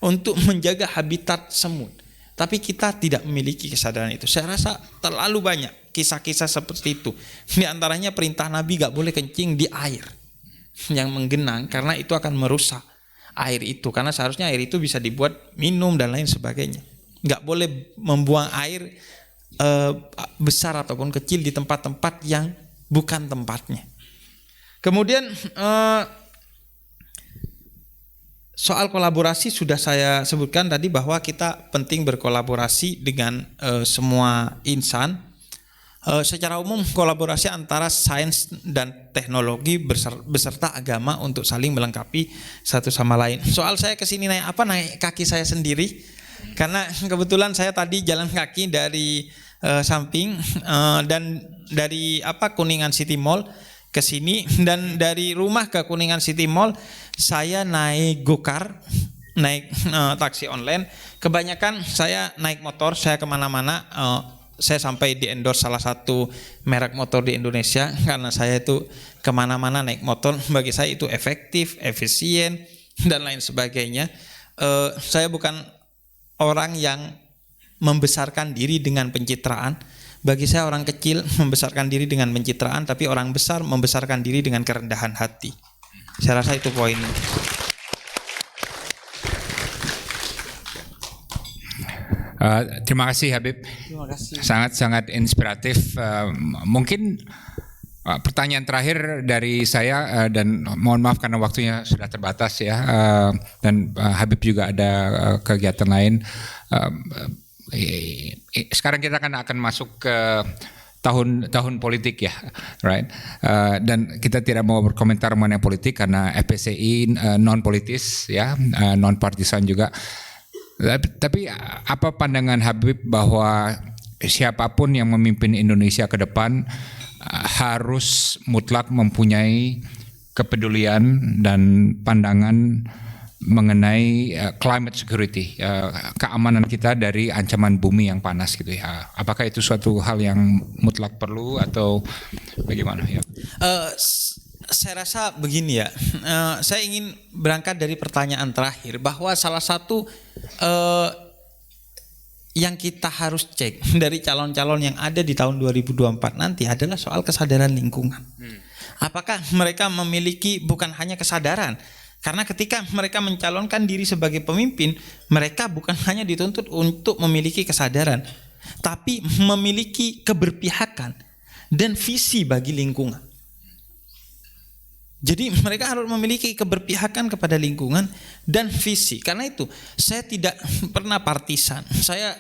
untuk menjaga habitat semut. Tapi kita tidak memiliki kesadaran itu. Saya rasa terlalu banyak kisah-kisah seperti itu. Di antaranya perintah Nabi gak boleh kencing di air yang menggenang, karena itu akan merusak air itu. Karena seharusnya air itu bisa dibuat minum dan lain sebagainya. Gak boleh membuang air besar ataupun kecil di tempat-tempat yang bukan tempatnya. Kemudian soal kolaborasi sudah saya sebutkan tadi bahwa kita penting berkolaborasi dengan semua insan. Secara umum kolaborasi antara sains dan teknologi beserta agama untuk saling melengkapi satu sama lain. Soal saya kesini naik apa? Naik kaki saya sendiri, karena kebetulan saya tadi jalan kaki dari samping dan dari Kuningan City Mall ke sini, dan dari rumah ke Kuningan City Mall saya naik gokar, naik taksi online. Kebanyakan saya naik motor, saya kemana-mana saya sampai di endorse salah satu merek motor di Indonesia karena saya itu kemana-mana naik motor. Bagi saya itu efektif, efisien dan lain sebagainya. Saya bukan orang yang membesarkan diri dengan pencitraan. Bagi saya orang kecil membesarkan diri dengan pencitraan, tapi orang besar membesarkan diri dengan kerendahan hati. Saya rasa itu poinnya. Terima kasih Habib. Terima kasih. Sangat-sangat inspiratif. Mungkin pertanyaan terakhir dari saya dan mohon maaf karena waktunya sudah terbatas ya. Dan Habib juga ada kegiatan lain. Sekarang kita akan masuk ke tahun politik ya, right? Dan kita tidak mau berkomentar mengenai politik karena FPCI non politis ya, non partisan juga. Tapi apa pandangan Habib bahwa siapapun yang memimpin Indonesia ke depan harus mutlak mempunyai kepedulian dan pandangan mengenai climate security, keamanan kita dari ancaman bumi yang panas gitu ya. Apakah itu suatu hal yang mutlak perlu atau bagaimana ya? Saya rasa begini ya, saya ingin berangkat dari pertanyaan terakhir bahwa salah satu yang kita harus cek dari calon-calon yang ada di tahun 2024 nanti adalah soal kesadaran lingkungan. Apakah mereka memiliki bukan hanya kesadaran, karena ketika mereka mencalonkan diri sebagai pemimpin, mereka bukan hanya dituntut untuk memiliki kesadaran, tapi memiliki keberpihakan dan visi bagi lingkungan. Jadi mereka harus memiliki keberpihakan kepada lingkungan dan visi. Karena itu saya tidak pernah partisan. Saya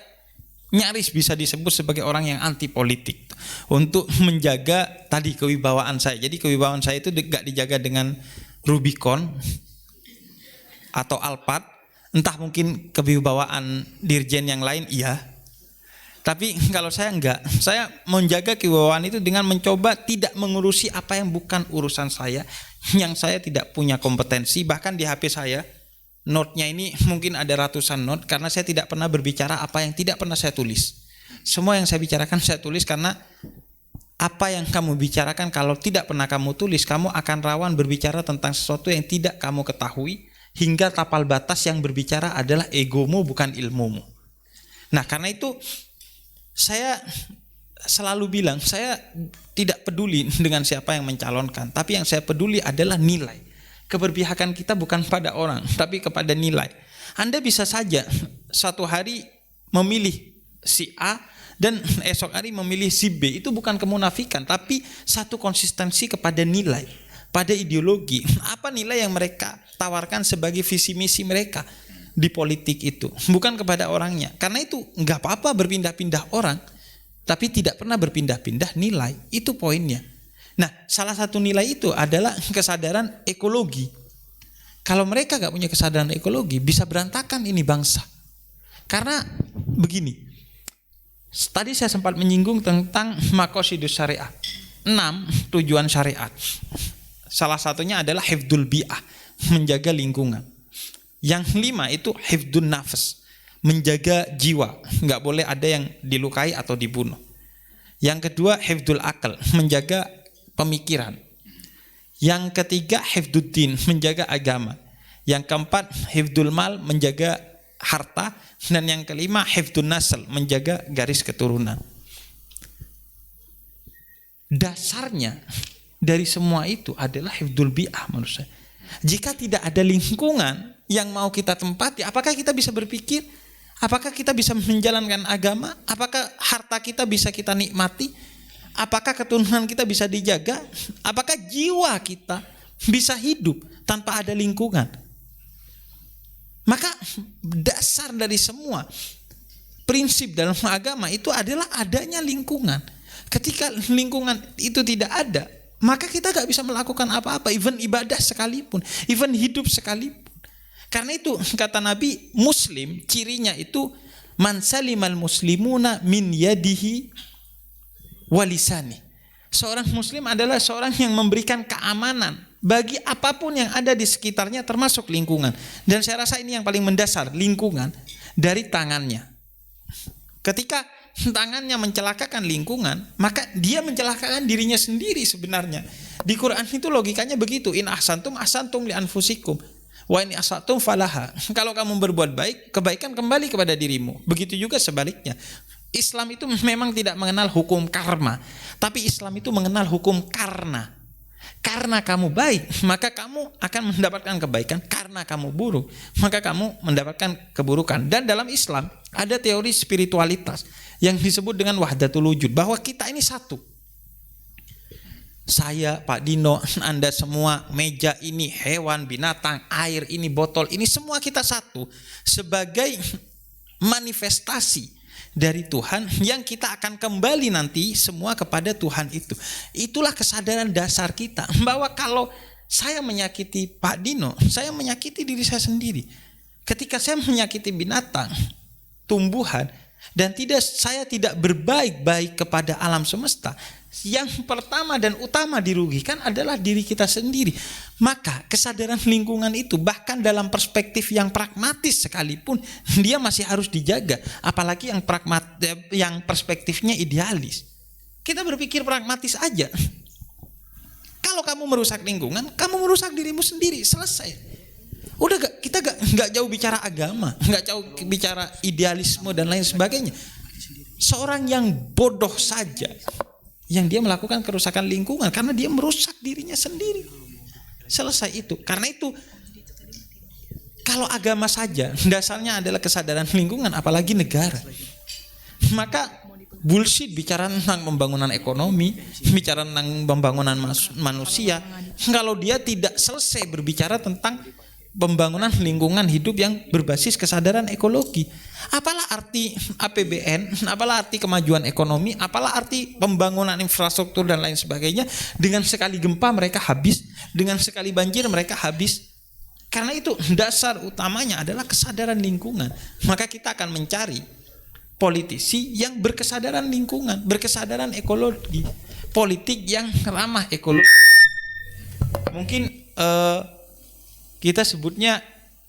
nyaris bisa disebut sebagai orang yang anti politik untuk menjaga tadi kewibawaan saya. Jadi kewibawaan saya itu tidak dijaga dengan Rubicon atau Alphard. Entah mungkin kewibawaan dirjen yang lain iya. Tapi kalau saya enggak, saya menjaga kewibawaan itu dengan mencoba tidak mengurusi apa yang bukan urusan saya, yang saya tidak punya kompetensi. Bahkan di HP saya, note-nya ini mungkin ada ratusan note, karena saya tidak pernah berbicara apa yang tidak pernah saya tulis. Semua yang saya bicarakan saya tulis, karena apa yang kamu bicarakan kalau tidak pernah kamu tulis, kamu akan rawan berbicara tentang sesuatu yang tidak kamu ketahui, hingga tapal batas yang berbicara adalah egomu bukan ilmumu. Nah karena itu saya selalu bilang, saya tidak peduli dengan siapa yang mencalonkan, tapi yang saya peduli adalah nilai. Keberpihakan kita bukan pada orang, tapi kepada nilai. Anda bisa saja satu hari memilih si A dan esok hari memilih si B. Itu bukan kemunafikan, tapi satu konsistensi kepada nilai, pada ideologi. Apa nilai yang mereka tawarkan sebagai visi misi mereka di politik itu, bukan kepada orangnya. Karena itu nggak apa-apa berpindah-pindah orang, tapi tidak pernah berpindah-pindah nilai. Itu poinnya. Nah, salah satu nilai itu adalah kesadaran ekologi. Kalau mereka nggak punya kesadaran ekologi, bisa berantakan ini bangsa. Karena begini, tadi saya sempat menyinggung tentang maqasidus syariah, 6 tujuan syariat. Salah satunya adalah hifdzul bi'ah, menjaga lingkungan. Yang 5 itu hifdzun nafs, menjaga jiwa, nggak boleh ada yang dilukai atau dibunuh. Yang kedua hifdzul akal, menjaga pemikiran. Yang ketiga hifdzuddin, menjaga agama. Yang keempat hifdzul mal, menjaga harta. Dan yang kelima hifdzun nasl, menjaga garis keturunan. Dasarnya dari semua itu adalah hifdzul bi'ah menurut saya. Jika tidak ada lingkungan yang mau kita tempati, apakah kita bisa berpikir? Apakah kita bisa menjalankan agama? Apakah harta kita bisa kita nikmati? Apakah keturunan kita bisa dijaga? Apakah jiwa kita bisa hidup tanpa ada lingkungan? Maka dasar dari semua prinsip dalam agama itu adalah adanya lingkungan. Ketika lingkungan itu tidak ada, maka kita gak bisa melakukan apa-apa, even ibadah sekalipun, even hidup sekalipun. Karena itu kata Nabi, Muslim cirinya itu man salimal muslimuna min yadihi walisani. Seorang Muslim adalah seorang yang memberikan keamanan bagi apapun yang ada di sekitarnya, termasuk lingkungan. Dan saya rasa ini yang paling mendasar, lingkungan dari tangannya. Ketika tangannya mencelakakan lingkungan, maka dia mencelakakan dirinya sendiri sebenarnya. Di Quran itu logikanya begitu. In ahsantum ahsantum li anfusikum wa in asatum falaha. Kalau kamu berbuat baik, kebaikan kembali kepada dirimu. Begitu juga sebaliknya. Islam itu memang tidak mengenal hukum karma, tapi Islam itu mengenal hukum karena. Karena kamu baik, maka kamu akan mendapatkan kebaikan. Karena kamu buruk, maka kamu mendapatkan keburukan. Dan dalam Islam ada teori spiritualitas yang disebut dengan wahdatul wujud, bahwa kita ini satu. Saya, Pak Dino, Anda semua, meja ini, hewan, binatang, air ini, botol ini, semua kita satu. Sebagai manifestasi dari Tuhan yang kita akan kembali nanti semua kepada Tuhan itu. Itulah kesadaran dasar kita, bahwa kalau saya menyakiti Pak Dino, saya menyakiti diri saya sendiri. Ketika saya menyakiti binatang, tumbuhan, dan saya tidak berbaik-baik kepada alam semesta, yang pertama dan utama dirugikan adalah diri kita sendiri. Maka kesadaran lingkungan itu bahkan dalam perspektif yang pragmatis sekalipun dia masih harus dijaga, apalagi yang perspektifnya idealis. Kita berpikir pragmatis aja. Kalau kamu merusak lingkungan, kamu merusak dirimu sendiri, selesai. Udah kita nggak jauh bicara agama, nggak jauh bicara idealisme dan lain sebagainya. Seorang yang bodoh saja yang dia melakukan kerusakan lingkungan karena dia merusak dirinya sendiri. Selesai itu. Karena itu kalau agama saja dasarnya adalah kesadaran lingkungan, apalagi negara. Maka bullshit bicara tentang pembangunan ekonomi, bicara tentang pembangunan manusia, kalau dia tidak selesai berbicara tentang pembangunan lingkungan hidup yang berbasis kesadaran ekologi. Apalah arti APBN, apalah arti kemajuan ekonomi, apalah arti pembangunan infrastruktur dan lain sebagainya, dengan sekali gempa mereka habis, dengan sekali banjir mereka habis. Karena itu dasar utamanya adalah kesadaran lingkungan. Maka kita akan mencari politisi yang berkesadaran lingkungan, berkesadaran ekologi, politik yang ramah ekologi. Mungkin kita sebutnya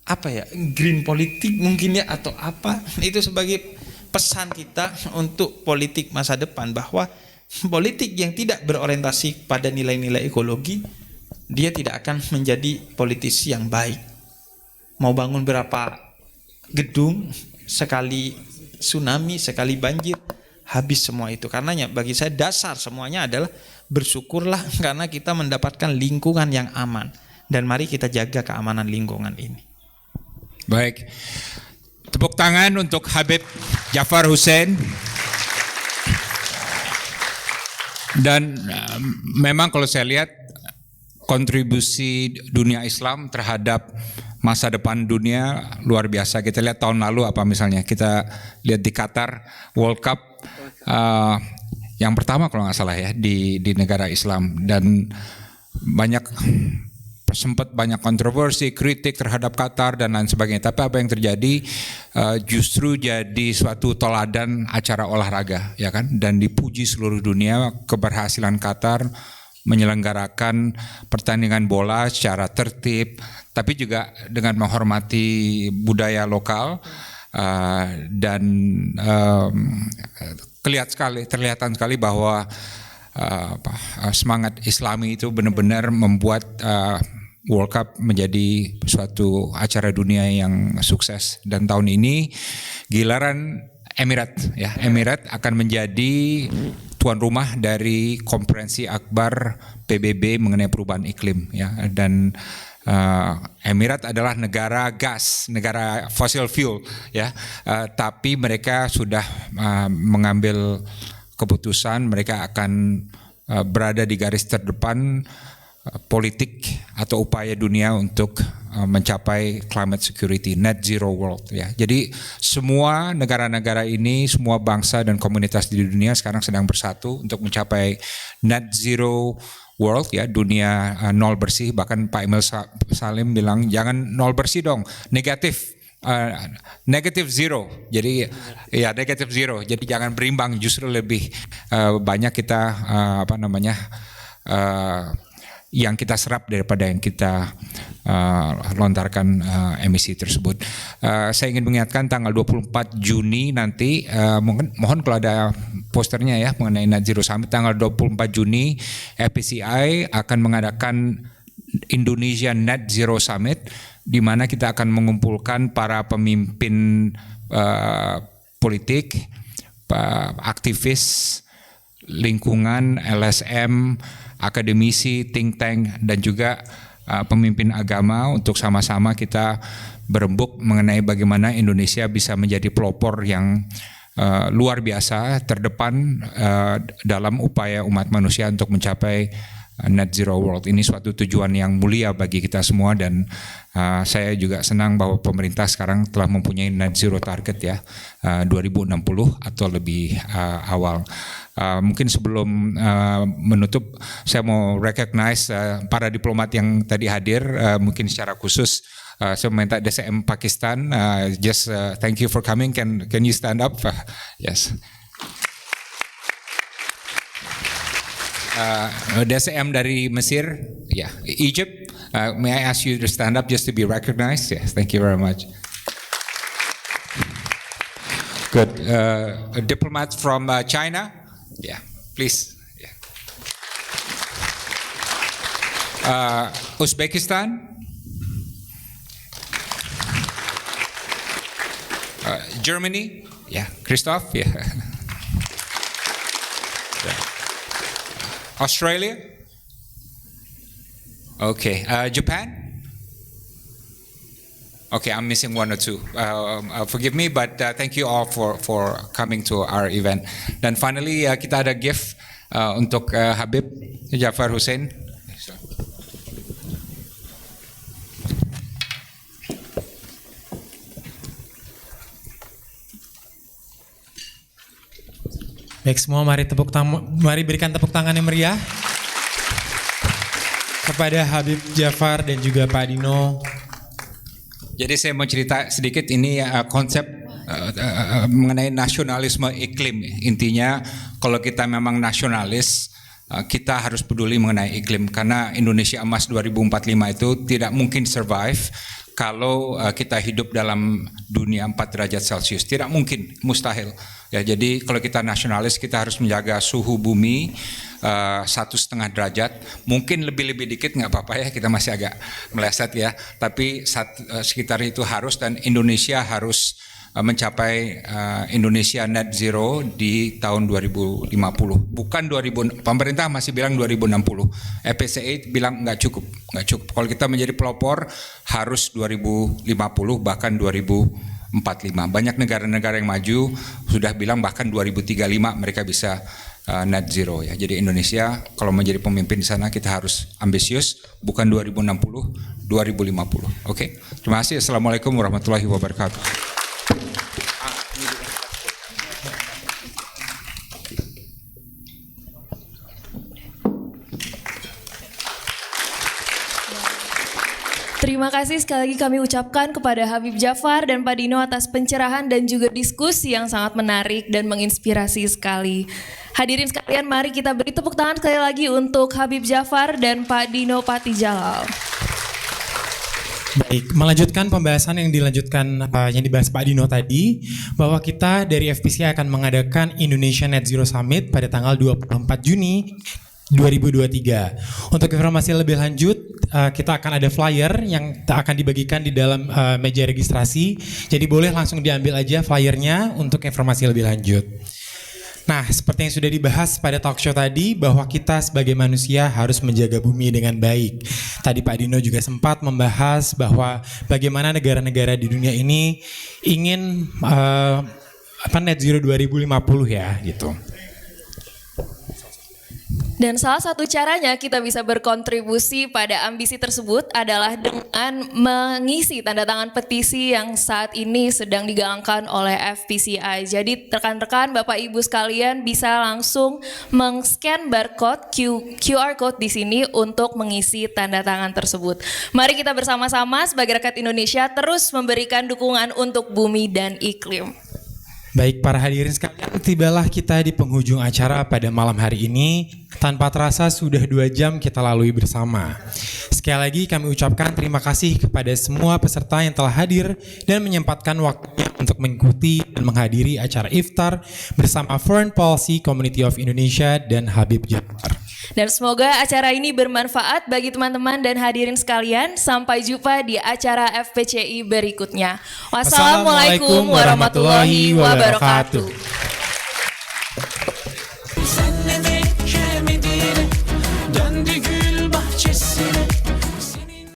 apa ya, green politik mungkin ya, atau apa. Itu sebagai pesan kita untuk politik masa depan, bahwa politik yang tidak berorientasi pada nilai-nilai ekologi, dia tidak akan menjadi politisi yang baik. Mau bangun berapa gedung, sekali tsunami, sekali banjir, habis semua itu. Karenanya bagi saya dasar semuanya adalah bersyukurlah karena kita mendapatkan lingkungan yang aman, dan mari kita jaga keamanan lingkungan ini. Baik, tepuk tangan untuk Habib Jafar Hussein. Dan memang kalau saya lihat kontribusi dunia Islam terhadap masa depan dunia luar biasa. Kita lihat tahun lalu apa misalnya, kita lihat di Qatar World Cup yang pertama kalau nggak salah ya di negara Islam, dan sempat banyak kontroversi, kritik terhadap Qatar dan lain sebagainya. Tapi apa yang terjadi justru jadi suatu teladan acara olahraga, ya kan? Dan dipuji seluruh dunia keberhasilan Qatar menyelenggarakan pertandingan bola secara tertib, tapi juga dengan menghormati budaya lokal, dan terlihatan sekali bahwa semangat Islami itu benar-benar membuat World Cup menjadi suatu acara dunia yang sukses. Dan tahun ini giliran Emirat akan menjadi tuan rumah dari konferensi akbar PBB mengenai perubahan iklim, ya. Dan Emirat adalah negara gas, negara fossil fuel, ya. Tapi mereka sudah mengambil keputusan, mereka akan berada di garis terdepan politik atau upaya dunia untuk mencapai climate security, net zero world, ya. Jadi semua negara-negara ini, semua bangsa dan komunitas di dunia sekarang sedang bersatu untuk mencapai net zero world, ya, dunia nol bersih. Bahkan Pak Emil Salim bilang jangan nol bersih dong, negative zero. Jadi ya negative zero. Jadi jangan berimbang, justru lebih banyak kita yang kita serap daripada yang kita lontarkan emisi tersebut. Saya ingin mengingatkan tanggal 24 Juni nanti, mohon kalau ada posternya ya mengenai Net Zero Summit, tanggal 24 Juni FPCI akan mengadakan Indonesia Net Zero Summit, di mana kita akan mengumpulkan para pemimpin politik, aktivis lingkungan, LSM, akademisi, think tank, dan juga pemimpin agama untuk sama-sama kita berembuk mengenai bagaimana Indonesia bisa menjadi pelopor yang luar biasa, terdepan dalam upaya umat manusia untuk mencapai Net Zero World. Ini suatu tujuan yang mulia bagi kita semua, dan saya juga senang bahwa pemerintah sekarang telah mempunyai Net Zero target ya, 2060 atau lebih awal. Mungkin sebelum menutup, saya mau recognize para diplomat yang tadi hadir, mungkin secara khusus saya minta DCM Pakistan, thank you for coming. Can you stand up? Yes. DCM dari Mesir, Egypt. May I ask you to stand up just to be recognized? Yes, thank you very much. Good. A diplomat from China. Yeah, please. Yeah. Uzbekistan. Germany. Yeah, Christoph. Yeah. Australia. Okay. Japan. Okay, I'm missing one or two. Forgive me, but thank you all for coming to our event. Dan finally, kita ada gift untuk Habib Jafar Hussein. Baik semua, mari berikan tepuk tangan yang meriah kepada Habib Jafar dan juga Pak Dino. Jadi saya mau cerita sedikit, ini konsep mengenai nasionalisme iklim. Intinya kalau kita memang nasionalis, kita harus peduli mengenai iklim, karena Indonesia Emas 2045 itu tidak mungkin survive kalau kita hidup dalam dunia 4 derajat Celcius. Tidak mungkin, mustahil. Ya, jadi kalau kita nasionalis, kita harus menjaga suhu bumi 1,5 derajat. Mungkin lebih dikit nggak apa-apa ya, kita masih agak meleset ya. Tapi sekitar itu harus, dan Indonesia harus mencapai Indonesia Net Zero di tahun 2050. Bukan 2000, pemerintah masih bilang 2060. FPCI bilang nggak cukup. Kalau kita menjadi pelopor harus 2050 bahkan 2045. Banyak negara-negara yang maju sudah bilang bahkan 2035 mereka bisa net zero ya. Jadi Indonesia kalau menjadi pemimpin di sana kita harus ambisius, bukan 2060, 2050. Oke. Terima kasih. Assalamualaikum warahmatullahi wabarakatuh. Terima kasih sekali lagi kami ucapkan kepada Habib Jafar dan Pak Dino atas pencerahan dan juga diskusi yang sangat menarik dan menginspirasi sekali. Hadirin sekalian, mari kita beri tepuk tangan sekali lagi untuk Habib Jafar dan Pak Dino Patijalal. Baik, melanjutkan pembahasan yang dibahas Pak Dino tadi, bahwa kita dari FPCI akan mengadakan Indonesia Net Zero Summit pada tanggal 24 Juni 2023. Untuk informasi lebih lanjut, kita akan ada flyer yang akan dibagikan di dalam meja registrasi. Jadi boleh langsung diambil aja flyernya untuk informasi lebih lanjut. Nah, seperti yang sudah dibahas pada talk show tadi, bahwa kita sebagai manusia harus menjaga bumi dengan baik. Tadi Pak Dino juga sempat membahas bahwa bagaimana negara-negara di dunia ini ingin net zero 2050 ya, gitu. Dan salah satu caranya kita bisa berkontribusi pada ambisi tersebut adalah dengan mengisi tanda tangan petisi yang saat ini sedang digalangkan oleh FPCI. Jadi rekan-rekan, Bapak Ibu sekalian bisa langsung meng-scan barcode QR code di sini untuk mengisi tanda tangan tersebut. Mari kita bersama-sama sebagai rakyat Indonesia terus memberikan dukungan untuk bumi dan iklim. Baik para hadirin sekalian, tibalah kita di penghujung acara pada malam hari ini. Tanpa terasa sudah 2 jam kita lalui bersama. Sekali lagi kami ucapkan terima kasih kepada semua peserta yang telah hadir dan menyempatkan waktunya untuk mengikuti dan menghadiri acara iftar bersama Foreign Policy Community of Indonesia dan Habib Jafar. Dan semoga acara ini bermanfaat bagi teman-teman dan hadirin sekalian. Sampai jumpa di acara FPCI berikutnya. Wassalamualaikum warahmatullahi wabarakatuh.